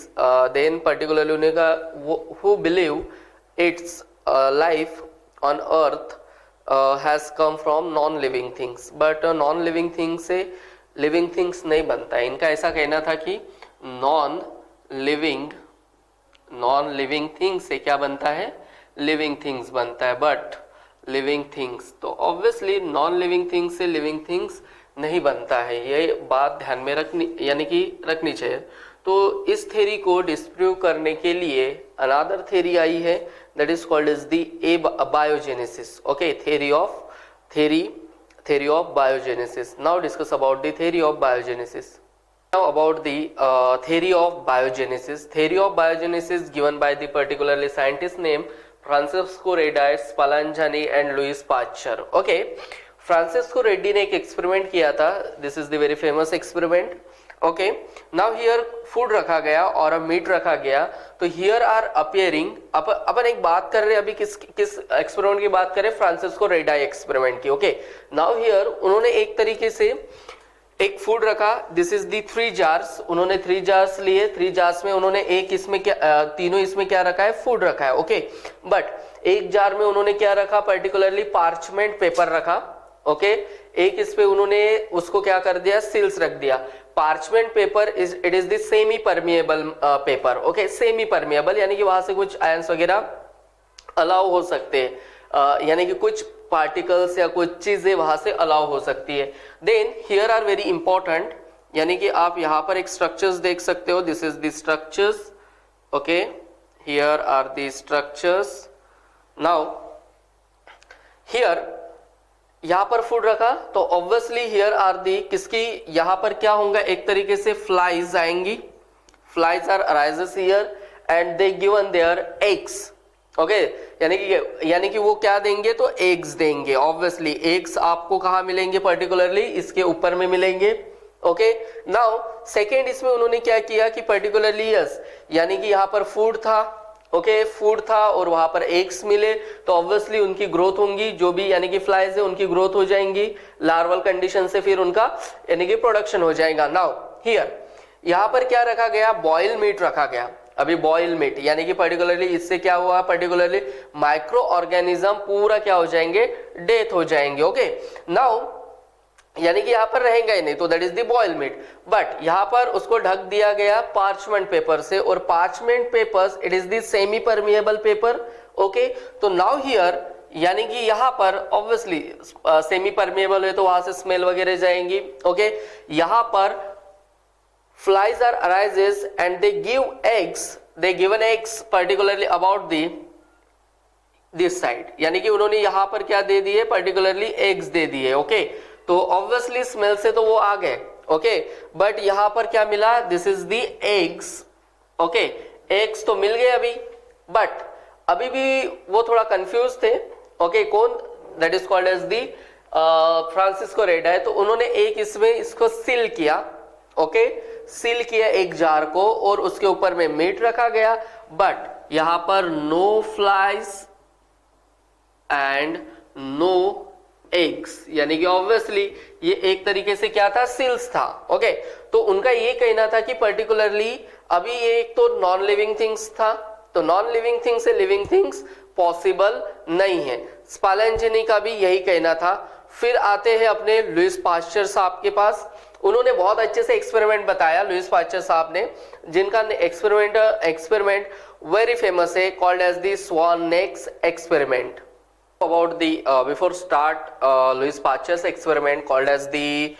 Then particularly उन्होंने कहा who believe its life on earth has come from non living things, but non living things से living things नहीं बनता है. इनका ऐसा कहना था कि non living things से क्या बनता है, living things बनता है. बट living things तो obviously non living things से living things नहीं बनता है. ये बात ध्यान में रखनी चाहिए. तो इस थ्योरी को डिस्प्रूव करने के लिए अनदर थ्योरी आई है, that is called as the abiogenesis. Okay, theory of biogenesis. Now discuss about the theory of biogenesis. Now about the theory of biogenesis. Theory of biogenesis given by the particularly scientist named Francisco Redi, Spallanzani and Louis Pasteur. Okay, Francisco Reddy ने एक experiment किया था. This is the very famous experiment. Okay, now here food रखा गया और meet रखा गया. तो हियर आर अपियरिंग, अपन एक बात कर रहे हैं अभी किस एक्सपेरिमेंट की बात करें, फ्रांसिस्को रेड्डी एक्सपेरिमेंट की. ओके, नाउ हियर उन्होंने एक तरीके से एक फूड रखा. This is the 3 jars. उन्होंने 3 जार्स लिए. 3 जार्स में उन्होंने एक इसमें क्या तीनों इसमें क्या रखा है, फूड रखा है. ओके, बट एक जार में उन्होंने क्या रखा, पर्टिकुलरली पार्चमेंट पेपर रखा. ओके, एक इस पे उन्होंने उसको क्या कर दिया, सील्स रख दिया. Parchment paper it is the semi permeable paper. Okay, semi permeable यानी कि वहां से कुछ आयंस वगैरह अलाउ हो सकते हैं, यानी कि कुछ पार्टिकल्स या कुछ चीजें वहां से अलाउ हो सकती है. Then here are very important, यानी कि आप यहां पर एक स्ट्रक्चर्स देख सकते हो. This is the structures. Okay, here are the structures. Now here यहां पर फूड रखा तो ऑब्वियसली हियर आर दी किसकी, यहां पर क्या होगा, एक तरीके से फ्लाइज आएंगी. Flies are arises here and they given their eggs. Okay, यानी कि वो क्या देंगे, तो एग्स देंगे. ऑब्वियसली एग्स आपको कहां मिलेंगे, पर्टिकुलरली इसके ऊपर में मिलेंगे. ओके, नाउ सेकेंड इसमें उन्होंने क्या किया कि पर्टिकुलरली यस, यानी कि यहां पर फूड था. ओके, फूड था और वहां पर एग्स मिले तो ऑब्वियसली उनकी ग्रोथ होंगी, जो भी यानी कि फ्लाइज है उनकी ग्रोथ हो जाएंगी लार्वल कंडीशन से, फिर उनका यानी कि प्रोडक्शन हो जाएगा. नाउ हियर यहां पर क्या रखा गया, बॉयल मीट रखा गया. अभी बॉयल मीट यानी कि पर्टिकुलरली इससे क्या हुआ, पर्टिकुलरली माइक्रो ऑर्गेनिज्म पूरा क्या हो जाएंगे, डेथ हो जाएंगे. ओके, नाउ यानी कि यहां पर रहेगा ही नहीं, तो that is the boil meat. But यहां पर उसको ढक दिया गया पार्चमेंट पेपर से, और parchment papers it is the semi permeable paper. Okay, तो नाउ हियर यानी कि यहां पर ऑब्वियसली सेमी परमिएबल है तो वहां से स्मेल वगैरह जाएंगी. ओके, यहां पर flies are arises and they give eggs, they given eggs particularly about this side, यानी कि उन्होंने यहां पर क्या दे दिए, पर्टिकुलरली एग्स दे दिए. ओके, तो ऑब्वियसली स्मेल से तो वो आ गए. ओके, बट यहां पर क्या मिला, this is the eggs. Okay, eggs तो मिल गए अभी, बट अभी भी वो थोड़ा कंफ्यूज थे. ओके, कौन, that is called as the Francisco Redi है. तो उन्होंने एक इसमें इसको सील किया. ओके, सील किया एक जार को और उसके ऊपर में मीट रखा गया. बट यहां पर no flies and no eggs, यानी कि ऑब्वियसली ये एक तरीके से क्या था, सील्स था. ओके, तो उनका ये कहना था कि पर्टिकुलरली अभी ये एक तो नॉन लिविंग थिंग्स था, तो नॉन लिविंग थिंग्स से लिविंग थिंग्स पॉसिबल नहीं है. स्पालेंजेनी का भी यही कहना था. फिर आते हैं अपने लुइस पास्चर साहब के पास. उन्होंने बहुत अच्छे से एक्सपेरिमेंट बताया लुईस पास्चर साहब ने, जिनका एक्सपेरिमेंट वेरी फेमस है, called as the swan necks experiment. About the before start Louis Pasteur's experiment called as the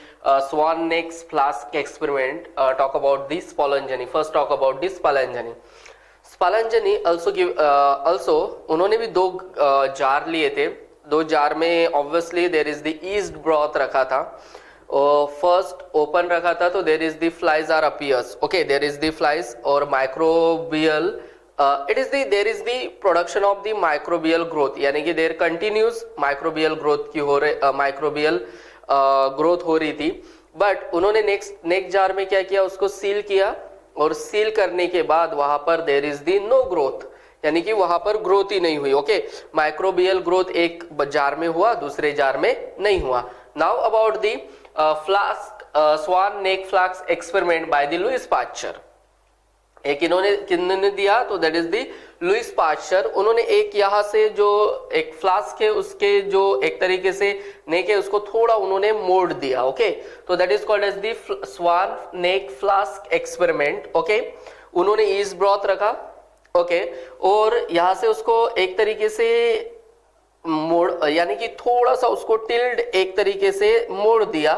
swan neck flask experiment, talk about the Spallanzani. First talk about the Spallanzani. Spallanzani also give also उन्होंने भी दो jar लिए थे. दो jar में obviously there is the yeast broth रखा था. First open रखा था तो there is the flies are appears. Okay, there is the flies और microbial there is the production of the microbial growth, यानी कि देर कंटिन्यूस माइक्रोबियल ग्रोथ की microbial growth हो रही थी. बट उन्होंने नेक्स्ट जार में क्या किया, उसको सील किया और सील करने के बाद वहां पर there is the no growth, यानी कि वहां पर ग्रोथ ही नहीं हुई. ओके, माइक्रोबियल ग्रोथ एक जार में हुआ, दूसरे जार में नहीं हुआ. Now about the flask swan neck flask experiment by the Louis Pasteur. एक किन्होंने दिया तो that is the Louis Pasteur. उन्होंने एक यहाँ से जो एक फ्लास्क है उसके जो एक तरीके से नेक है उसको थोड़ा उन्होंने मोड़ दिया. ओके, तो that is called as the swan neck flask experiment. Okay, उन्होंने ईस्ट ब्रॉथ रखा. ओके, और यहाँ से उसको एक तरीके से मोड़, यानी कि थोड़ा सा उसको टिल्ड एक तरीके से मोड़ दिया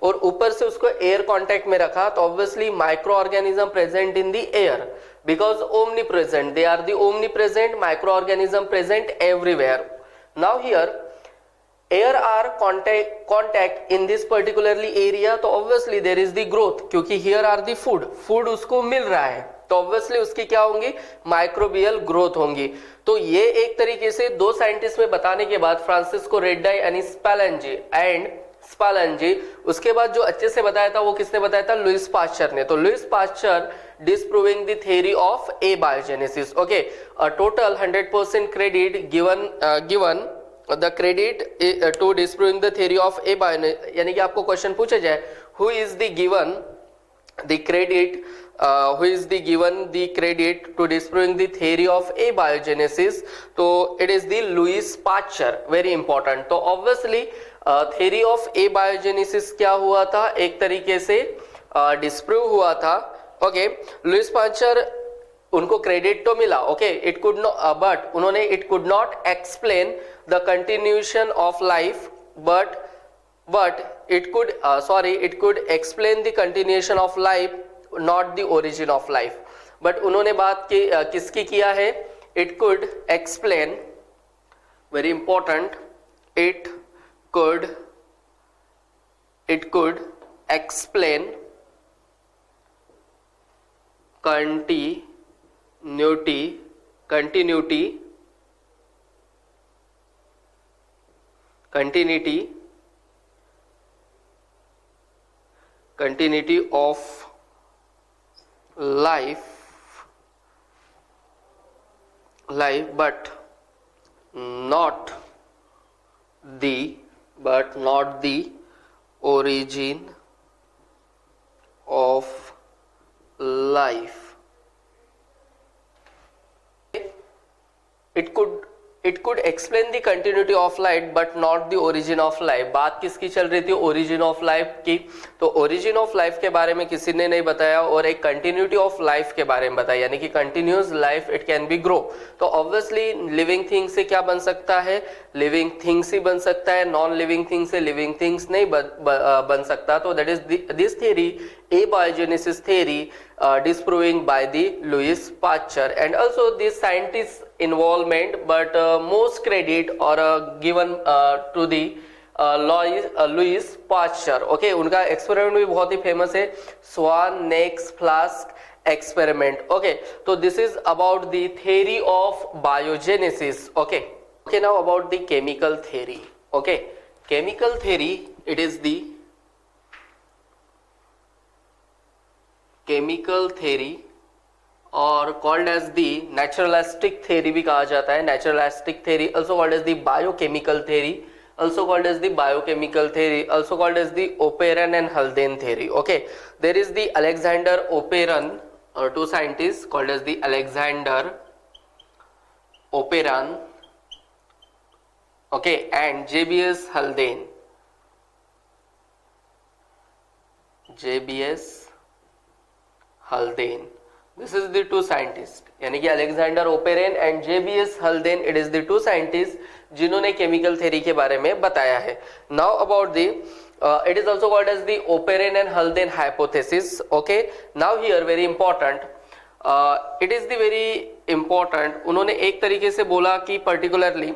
और ऊपर से उसको एयर कांटेक्ट में रखा. तो obviously micro organism present in the air because omni present, they are the omni present micro organism present everywhere. Now here air are contact in this particularly area, तो obviously there is the growth, क्योंकि here are the food उसको मिल रहा है, तो obviously उसकी क्या होंगी, माइक्रोबियल ग्रोथ होंगी. तो ये एक तरीके से दो साइंटिस्ट में बताने के बाद फ्रांसिस्को रेड्डाई यानी स्पालेंजी, उसके बाद जो अच्छे से बताया था वो किसने बताया था, लुईस पास्चर ने. तो Louis Pasteur disproving the theory of abiogenesis. Okay, total 100% credit given the credit to disproving the theory of abiogenesis, यानी कि आपको क्वेश्चन पूछा जाए who is the given the credit who is the given the credit to disproving the theory of abiogenesis, तो it is the Louis Pasteur, very important. तो obviously theory of abiogenesis क्या हुआ था, एक तरीके से डिस्प्रूव हुआ था. ओके, लुईस पास्चर उनको क्रेडिट तो मिला. Okay, it could not, but उन्होंने it could not explain the continuation of life, but it could explain the continuation of life, not the origin of life. but उन्होंने बात की किसकी किया है, it could explain, very important, it could explain continuity of life, but not the origin of life. It could explain the continuity of life but not the origin of life. बात किसकी चल रही थी, origin of life की. तो origin of life के बारे में किसी ने नहीं बताया और एक continuity of life के बारे में बताया, यानी कि continuous life it can be grow. तो obviously living things से क्या बन सकता है, living things ही बन सकता है, non living things से living things नहीं बन सकता. तो that is this theory, abiogenesis theory, disproving by the Louis Pasteur, and also the scientists involvement, but most credit or given to the Louis Pasteur. Okay, उनका experiment भी बहुत ही famous है, swan necks flask experiment. Okay, तो this is about the theory of biogenesis. Okay, now about the chemical theory. Okay, chemical theory, it is the chemical theory और called as the naturalistic theory भी कहा जाता है. Naturalistic theory also called as the biochemical theory, also called as the biochemical theory, also called as the Oparin and Haldane theory. Okay, there is the Alexander Oparin, two scientists called as the Alexander Oparin, okay, and JBS Haldane. JBS Haldane. This is the two scientists, यानी कि Alexander Oparin and JBS Haldane. It is the two scientist जिन्होंने chemical theory के बारे में बताया है. Now about the it is also called as the Oparin and Haldane hypothesis. Okay, now here very important, it is the very important. उन्होंने एक तरीके से बोला कि particularly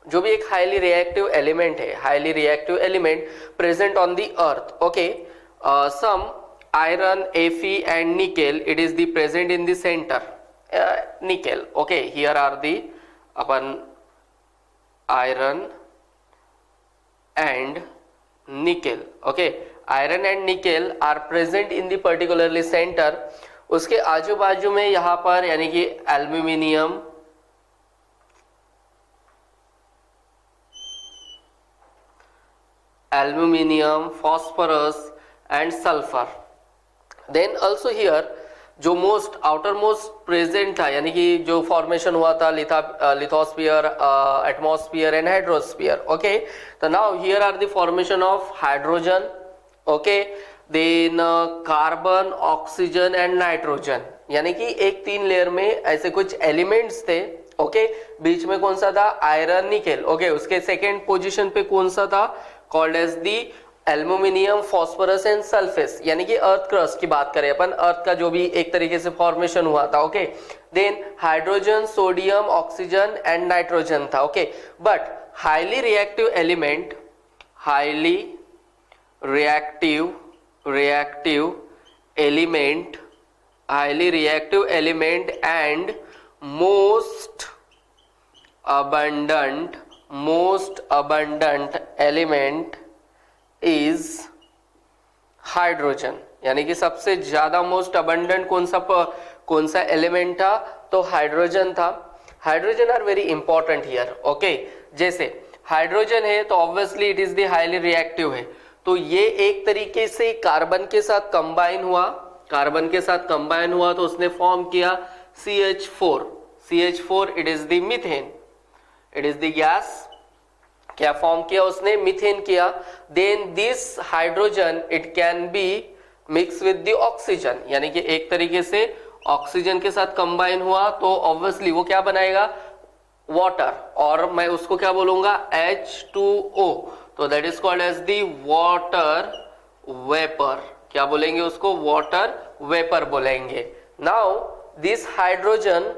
जो भी एक हाईली रिएक्टिव एलिमेंट है, highly reactive element present on the earth. Okay, some iron, Fe and nickel, it is the present in the center. Nickel, okay, here are the upon iron and nickel. Okay, iron and nickel are present in the particularly center. उसके आजू बाजू में यहाँ पर यानी कि aluminium, phosphorus and sulfur. Then also here जो most outer most present था, यानी कि जो फॉर्मेशन हुआ था lithosphere, atmosphere and hydrosphere. Okay, तो now here are the formation of hydrogen. Okay, then carbon, oxygen and nitrogen, यानी कि एक 3 लेयर में ऐसे कुछ एलिमेंट्स थे. ओके, बीच में कौन सा था? Iron, nickel. ओके, उसके सेकेंड पोजिशन पे कौन सा था? Called as the aluminium, phosphorus and sulphur, यानी कि अर्थ क्रस्ट की बात करें अपन, अर्थ का जो भी एक तरीके से फॉर्मेशन हुआ था. ओके, then hydrogen, sodium, oxygen and nitrogen था. Okay, but highly reactive element, highly reactive element and most abundant element is hydrogen, यानी कि सबसे ज्यादा मोस्ट अबंडेंट कौन सा एलिमेंट था? तो हाइड्रोजन था. Hydrogen are very important here. Okay, जैसे हाइड्रोजन है तो obviously it is the highly reactive है, तो ये एक तरीके से कार्बन के साथ कंबाइन हुआ, तो उसने फॉर्म किया CH4. It is the methane, it is the gas. क्या फॉर्म किया उसने? मीथेन किया. Then this hydrogen it can be mix with the oxygen, यानी कि एक तरीके से ऑक्सीजन के साथ कंबाइन हुआ तो ऑब्वियसली वो क्या बनाएगा? वाटर, और मैं उसको क्या बोलूंगा? H2O. तो that is called as the water vapour. क्या बोलेंगे उसको? वाटर वेपर बोलेंगे. Now this hydrogen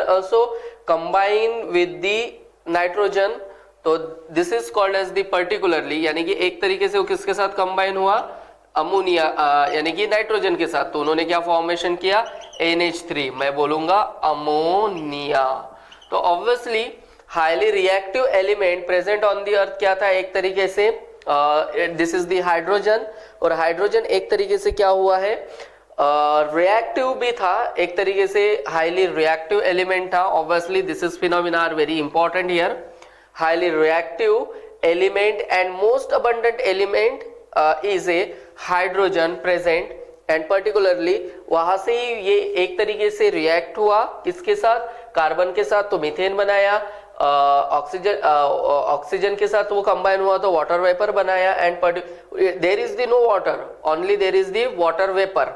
also combine with the nitrogen, तो this is called as the particularly, यानी कि एक तरीके से वो किसके साथ कंबाइन हुआ? अमोनिया, यानी कि नाइट्रोजन के साथ. तो उन्होंने क्या फॉर्मेशन किया? NH3. मैं बोलूंगा अमोनिया. तो obviously highly reactive element present on the अर्थ क्या था? एक तरीके से दिस इज द हाइड्रोजन, और हाइड्रोजन एक तरीके से क्या हुआ है? रिएक्टिव भी था, एक तरीके से हाईली रिएक्टिव एलिमेंट था. Obviously this is phenomena are very important here. highly reactive element and most abundant element is a hydrogen present, and particularly वहां से ही ये एक तरीके से रिएक्ट हुआ किसके साथ? कार्बन के साथ, तो मीथेन बनाया. ऑक्सीजन के साथ वो कंबाइन हुआ तो वाटर वेपर बनाया. And there is the no water, only there is the water vapour.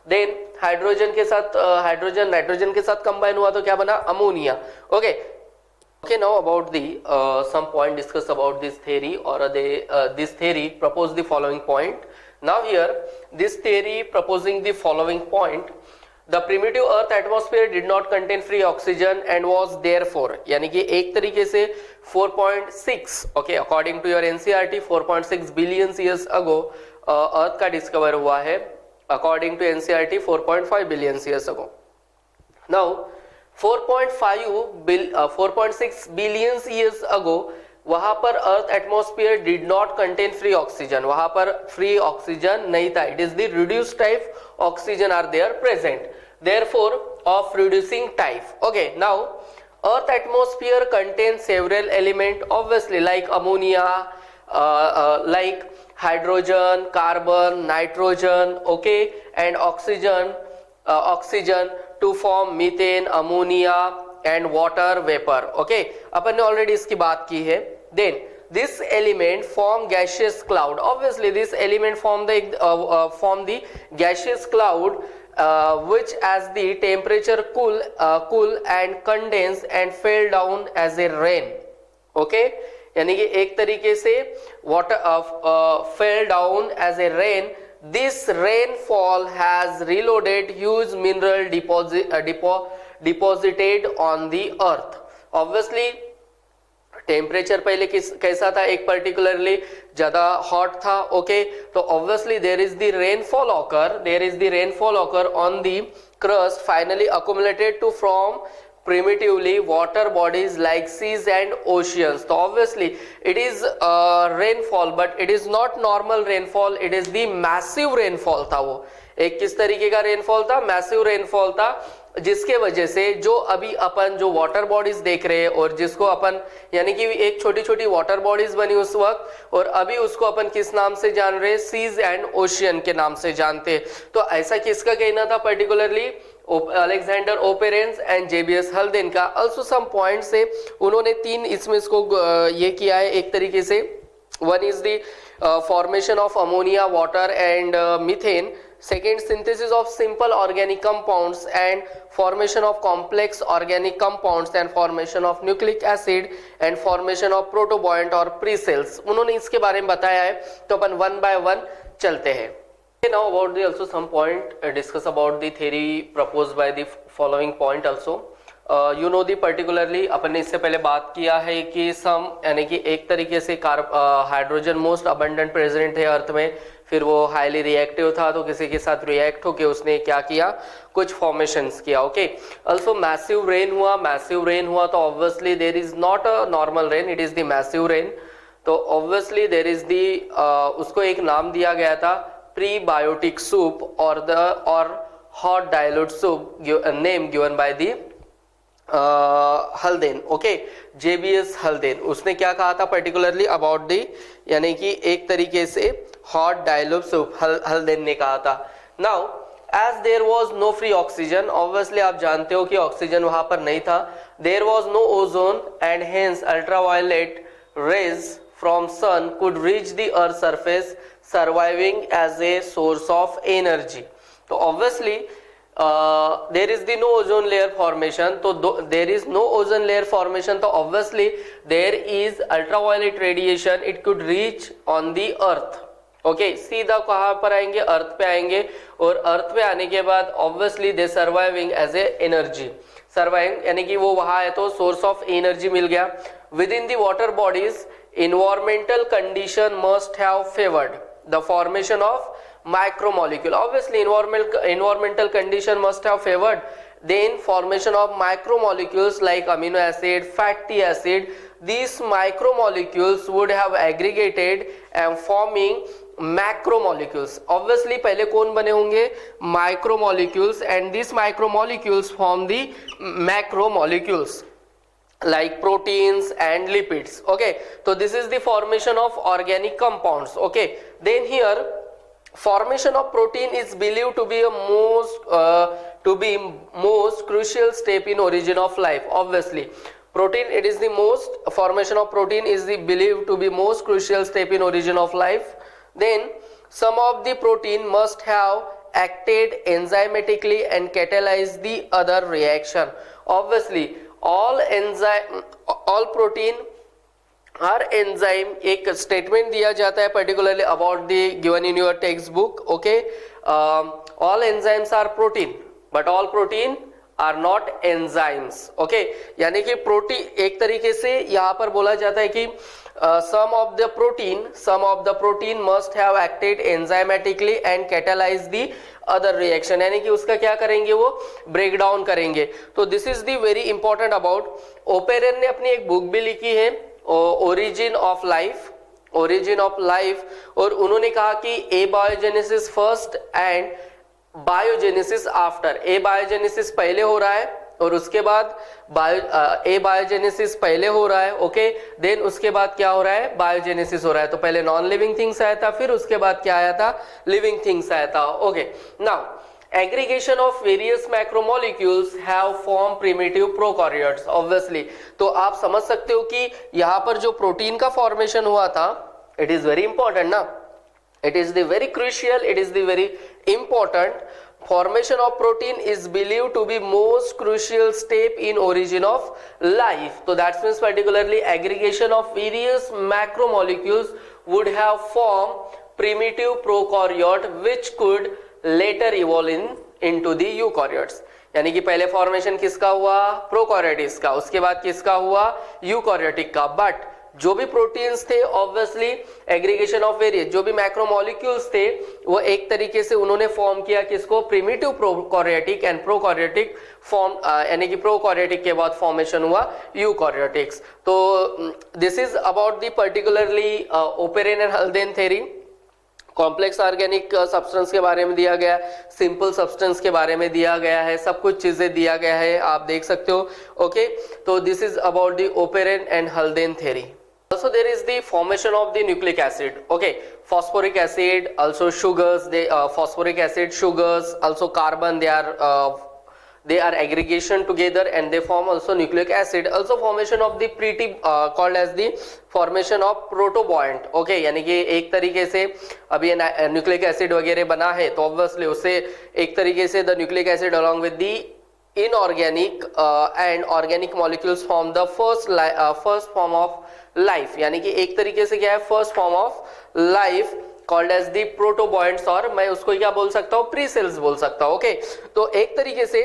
Then hydrogen के साथ नाइट्रोजन के साथ कंबाइन हुआ तो क्या बना? Ammonia. Okay, now about the some point discuss about this theory, or this theory propose the following point. Now here this theory proposing the following point: the primitive earth atmosphere did not contain free oxygen and was therefore, यानी कि एक तरीके से 4.6, okay, according to your NCERT 4.6 billion years ago अर्थ का discover हुआ है. according to NCERT 4.5 billion years ago. Now 4.6 billion years ago वहां पर earth atmosphere did not contain free oxygen, वहां पर फ्री ऑक्सीजन नहीं था. It is the reduced type oxygen are there present, therefore of reducing type. Okay, now earth atmosphere contain several element obviously like ammonia, like hydrogen, carbon, nitrogen, okay, and oxygen to form methane, ammonia and water vapor. Okay, अपन ने already इसकी बात की है. Then this element form gaseous cloud. Obviously this element form the gaseous cloud which as the temperature cool and condense and fell down as a rain. Okay, यानी कि एक तरीके से water fell down as a rain. This rainfall has reloaded huge mineral deposited on the earth. Obviously temperature पहले कैसा था, एक particularly ज्यादा हॉट था. ओके, तो obviously there is the rainfall occur on the crust finally accumulated to form primitively water bodies like seas and oceans. So obviously it is rainfall, but it is not normal rainfall, it is the massive rainfall था. वो एक किस तरीके का rainfall था, massive rainfall था, जिसके वजह से जो अभी अपन जो वाटर बॉडीज देख रहे हैं और जिसको अपन यानी कि एक छोटी छोटी वाटर बॉडीज बनी उस वक्त और अभी उसको अपन किस नाम से जान रहे हैं, सीज एंड ओशियन के नाम से जानते हैं. तो ऐसा किसका कहना था particularly, Alexander Oparin and JBS Haldane का. ऑल्सो सम पॉइंट से उन्होंने तीन इसमें इसको ये किया है एक तरीके से. One is the formation of ammonia, water and methane. Second, synthesis of simple organic compounds and formation of complex organic compounds and formation of nucleic acid and formation of protobuoyant or pre-cells. उन्होंने इसके बारे में बताया है, तो अपन one by one चलते हैं. Now about the also some point discuss about the theory proposed by the following point also. You know the particularly अपन ने इससे पहले बात किया है कि सम यानी कि एक तरीके से हाइड्रोजन मोस्ट अबंडेंट प्रेजेंट है अर्थ में, फिर वो हाईली रिएक्टिव था तो किसी के साथ रिएक्ट होके उसने क्या किया, कुछ फॉर्मेशंस किया. ओके, ऑल्सो मैसिव रेन हुआ तो obviously there is not a normal rain, it is the massive rain. तो ऑब्वियसली देर इज दी उसको एक नाम दिया गया था प्रीबायोटिक सूप और hot dilute soup, name given by the Haldane. Okay, JBS Haldane. उसने क्या कहा था पर्टिकुलरली अबाउट दी यानी कि एक तरीके से हॉट डाइल्यूट सूप हल्देन ने कहा था. Now as there was no free oxygen, obviously आप जानते हो कि ऑक्सीजन वहां पर नहीं था. There was no ozone and hence ultraviolet rays from sun could reach the earth surface surviving as a source of energy. तो obviously there is the no ozone layer formation. तो there is no ozone layer formation, तो obviously there is ultraviolet radiation, it could reach on the earth. Okay, सीधा कहाँ पर आएंगे, अर्थ पे आएंगे और अर्थ पे आने के बाद obviously they surviving as a energy. Surviving यानी कि वो वहाँ है तो सोर्स ऑफ एनर्जी मिल गया. Within the water bodies, environmental condition must have favored the formation of micromolecule. Obviously environmental condition must have favored then formation of micromolecules like amino acid, fatty acid. These micromolecules would have aggregated and forming macromolecules. Obviously पहले कौन बने होंगे, micromolecules, and these micromolecules form the macromolecules like proteins and lipids. Okay, so this is the formation of organic compounds. Okay, then here formation of protein is believed to be most crucial step in origin of life. Obviously protein, it is the most formation of protein is the believed to be most crucial step in origin of life. Then some of the protein must have acted enzymatically and catalyzed the other reaction. Obviously all protein हर enzyme, एक statement दिया जाता है particularly about the given in your text book. Okay, all enzymes are protein but all protein are not enzymes. Okay, यानी कि protein एक तरीके से यहाँ पर बोला जाता है कि some of the protein must have acted enzymatically and catalyze the other reaction, यानी कि उसका क्या करेंगे, वो ब्रेक डाउन करेंगे. तो this is the very important about. Operon ने अपनी एक बुक भी लिखी है ओरिजिन ऑफ लाइफ और उन्होंने कहा कि abiogenesis first and biogenesis after. Abiogenesis पहले हो रहा है और उसके बाद बायोजेनेसिस पहले हो रहा है. ओके, देन उसके बाद क्या हो रहा है, बायोजेनेसिस हो रहा है. तो पहले नॉन लिविंग थिंग्स आया था, फिर उसके बाद क्या आया था, लिविंग थिंग्स आया था. Okay, now aggregation of various macromolecules have form primitive prokaryotes, obviously. तो आप समझ सकते हो कि यहाँ पर जो प्रोटीन का फॉर्मेशन हुआ था, इट इज वेरी इंपॉर्टेंट ना, it is the very crucial, it is the very important. Formation of protein is believed to be most crucial step in origin of life. So that means particularly aggregation of various macromolecules would have formed primitive prokaryote which could later evolve into the eukaryotes. यानी कि पहले formation किसका हुआ, prokaryotics का, उसके बाद किसका हुआ, यूकैरियोटिक का। बट जो भी प्रोटीन्स थे ऑब्वियसली एग्रीगेशन ऑफ वेरियस, जो भी मैक्रोमोलिक्यूल्स थे वो एक तरीके से उन्होंने फॉर्म किया किसको, primitive prokaryotic, and prokaryotic form यानी कि प्रोकैरियोटिक के बाद फॉर्मेशन हुआ यूकैरियोटिक्स। तो this is about the particularly Oparin and Haldane theory. Complex organic substance के बारे में दिया गया, सिंपल सब्सटेंस के बारे में दिया गया है, सब कुछ चीजें दिया गया है, आप देख सकते हो। ओके, तो this is about the Oparin and Haldane theory. Also there is the formation of the nucleic acid. Okay, phosphoric acid, also sugars, phosphoric acid, sugars, also carbon, they are aggregation together and they form also nucleic acid. Also formation of the called as the formation of protobuoyant. Okay, यानी कि एक तरीके से अभी nucleic acid वगैरह बना है तो ऑब्वियसली उससे एक तरीके से the nucleic acid along with the inorganic and organic molecules form the first form of life, यानी कि एक तरीके से क्या है, first form of life called as the protobionts, और मैं उसको क्या बोल सकता हूँ, प्री सेल्स बोल सकता हूँ। ओके, तो एक तरीके से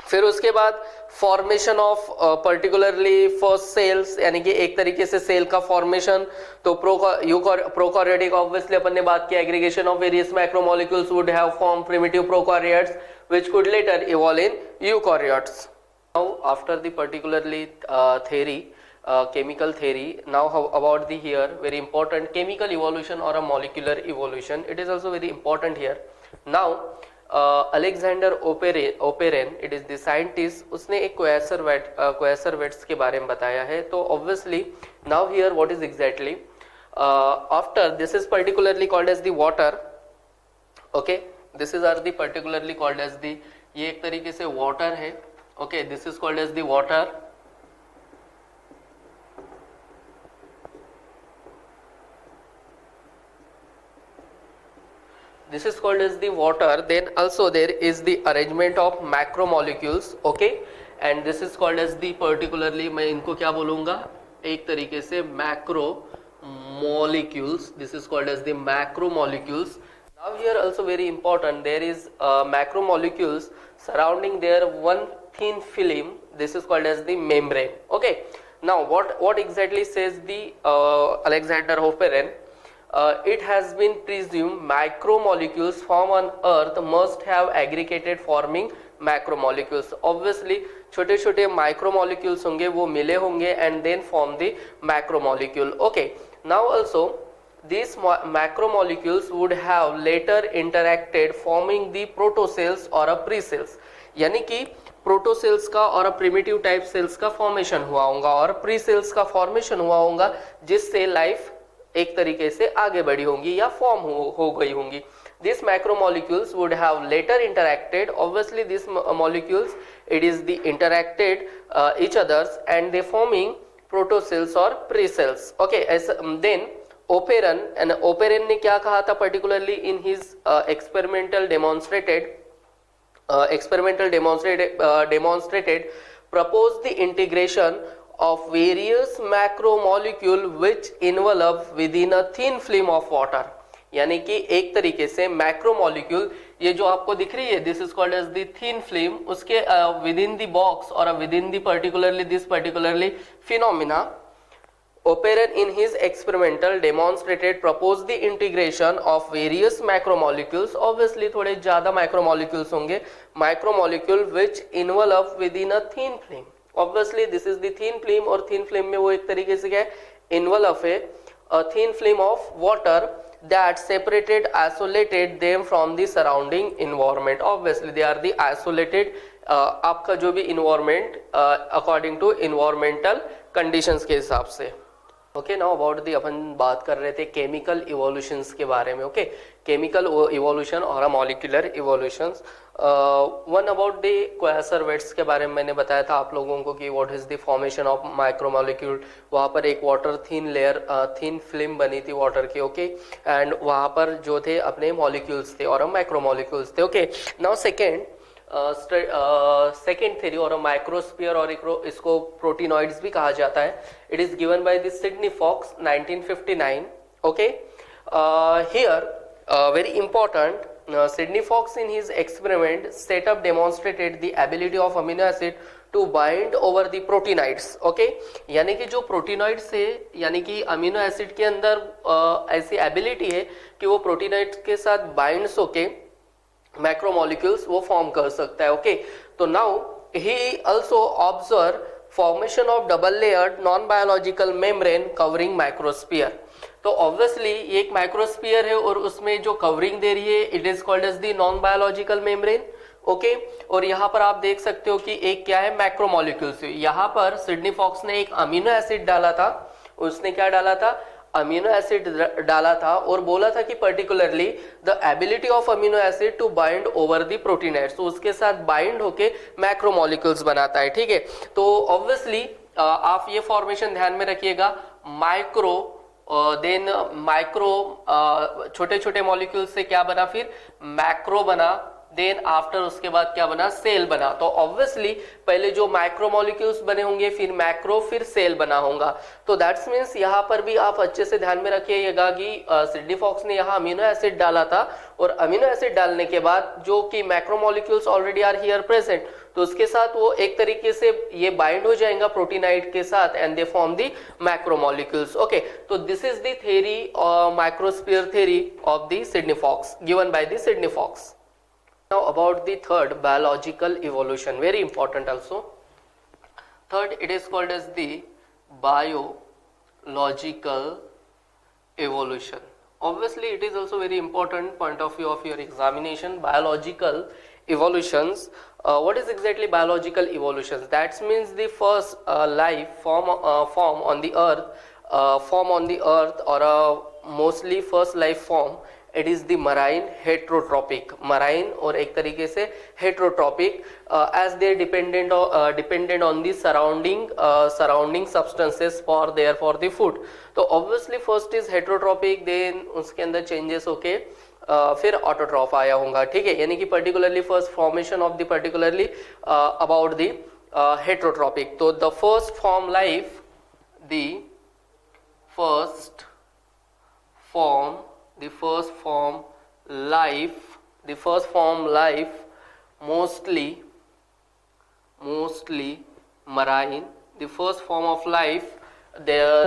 फिर उसके बाद formation of particularly first cells, यानी कि एक तरीके से सेल का फॉर्मेशन। तो प्रोकैरियोटिक ऑब्वियसली अपन ने बात की, aggregation of various macromolecules would have form primitive prokaryotes which could later evolve in eukaryotes. Now after the particularly theory, chemical theory, now how about the here very important chemical evolution or a molecular evolution, it is also very important here. Now Alexander Oparin, it is the scientist, उसने एक quasarvates के बारे में बताया है। तो obviously now here what is exactly after this is particularly called as the water. Okay, this is are the particularly called as the, ये एक तरीके से water है। Okay, this is called as the water. This is called as the water. Then also there is the arrangement of macromolecules. Okay, and this is called as the particularly, मैं इनको क्या बोलूँगा, एक तरीके से macromolecules. This is called as the macromolecules. Now here also very important, there is macromolecules surrounding their one thin film. This is called as the membrane. Okay, now what exactly says the Alexander Oparin? It has been presumed macromolecules formed on earth must have aggregated forming macromolecules. Obviously छोटे छोटे micromolecules होंगे, वो मिले होंगे and then form the macromolecule. Okay, now also these macromolecules would have later interacted forming the protocells or a pre-cells, यानी कि प्रोटोसेल्स का और प्रिमिटिव टाइप सेल्स का फॉर्मेशन हुआ होगा और प्री सेल्स का फॉर्मेशन हुआ होगा, जिससे लाइफ एक तरीके से आगे बढ़ी होंगी या फॉर्म हो गई होंगी। These macromolecules would have later interacted. Obviously these molecules, it is the interacted each others and they forming protocells or pre-cells. Okay, then Oparin, and Oparin ने क्या कहा था particularly in his experimental demonstrated proposed the integration of various macromolecule which envelop within a thin film of water, यानी कि एक तरीके से macromolecule, ये जो आपको दिख रही है, this is called as the thin film, उसके विद इन द बॉक्स और within the particularly phenomena, Oparin in his experimental demonstrated proposed the integration of various macromolecules. Obviously थोड़े ज़्यादा macromolecules होंगे, macromolecule which envelop within a thin film. Obviously this is the thin film, और thin film में वो एक तरीके से क्या है, envelope है, a thin film of water that isolated them from the surrounding environment. Obviously they are the isolated आपका जो भी environment according to environmental conditions के हिसाब से. ओके नाउ अबाउट दी, अपन बात कर रहे थे केमिकल इवोल्यूशंस के बारे में. ओके, केमिकल इवोल्यूशन और molecular evolutions. One about the coacervates के बारे में मैंने बताया था आप लोगों को कि what is the formation of micromolecule. वहाँ पर एक water thin layer, thin film बनी थी वाटर की. ओके, एंड वहाँ पर जो थे अपने मॉलिक्यूल्स थे और माइक्रोमोलिक्यूल्स थे. ओके नाउ सेकेंड थ्योरी और माइक्रोस्फीयर, और इसको प्रोटीनॉइड्स भी कहा जाता है. It is given by the Sidney Fox 1959. Okay, here very important, Sidney Fox in his experiment setup demonstrated the ability of amino acid to bind over the proteinoids. okay, यानी कि जो प्रोटीनॉइड्स है, यानी कि अमीनो एसिड के अंदर ऐसी ability है कि वो प्रोटीनॉइड्स के साथ बाइंड्स होके मैक्रोमोलिक्यूल्स वो फॉर्म कर सकता है. ओके, तो now he also observe formation of double layered non biological membrane covering microsphere. तो ऑब्वियसली ये एक माइक्रोस्फीयर है और उसमें जो कवरिंग दे रही है it is called as the non biological membrane. Okay, और यहाँ पर आप देख सकते हो कि एक क्या है, मैक्रोमोलिक्यूल्स. यहाँ पर सिडनी फॉक्स ने एक अमीनो एसिड डाला था. उसने क्या डाला था, अमीनो एसिड डाला था और बोला था कि particularly the ability of amino acid to bind over the proteinoids, तो उसके साथ बाइंड होके मैक्रोमोलिक्यूल्स बनाता है. ठीक है, तो ऑब्वियसली आप ये फॉर्मेशन ध्यान में रखिएगा. माइक्रो देन माइक्रो, छोटे छोटे मॉलिक्यूल से क्या बना, फिर मैक्रो बना, देन आफ्टर उसके बाद क्या बना, सेल बना. तो ऑब्वियसली पहले जो माइक्रो मॉलिक्यूल्स बने होंगे, फिर मैक्रो, फिर सेल बना होगा. तो दैट्स मीन्स यहाँ पर भी आप अच्छे से ध्यान में रखिएगा कि सिडनी फॉक्स ने यहाँ अमीनो एसिड डाला था और अमीनो एसिड डालने के बाद जो कि macro molecules already are here present, तो उसके साथ वो एक तरीके से ये बाइंड हो जाएगा प्रोटीनाइड के साथ and they form the macromolecules. Okay, तो this is the theory, microsphere theory of the Sidney Fox given by the Sidney Fox. Now about the third, biological evolution, very important also. Third, it is called as the biological evolution. Obviously it is also very important point of view of your examination. Biological evolutions, what is exactly biological evolutions? That means the first life form on the earth, or mostly first life form, it is the marine heterotrophic, marine और एक तरीके से heterotrophic, as they dependent on the surrounding substances for the food. तो obviously first is heterotrophic, then उसके अंदर changes होके फिर autotroph आया होगा. ठीक है, यानी कि particularly first formation of the particularly about the heterotrophic. तो the first form life, the first form life mostly marine. The first form of life, there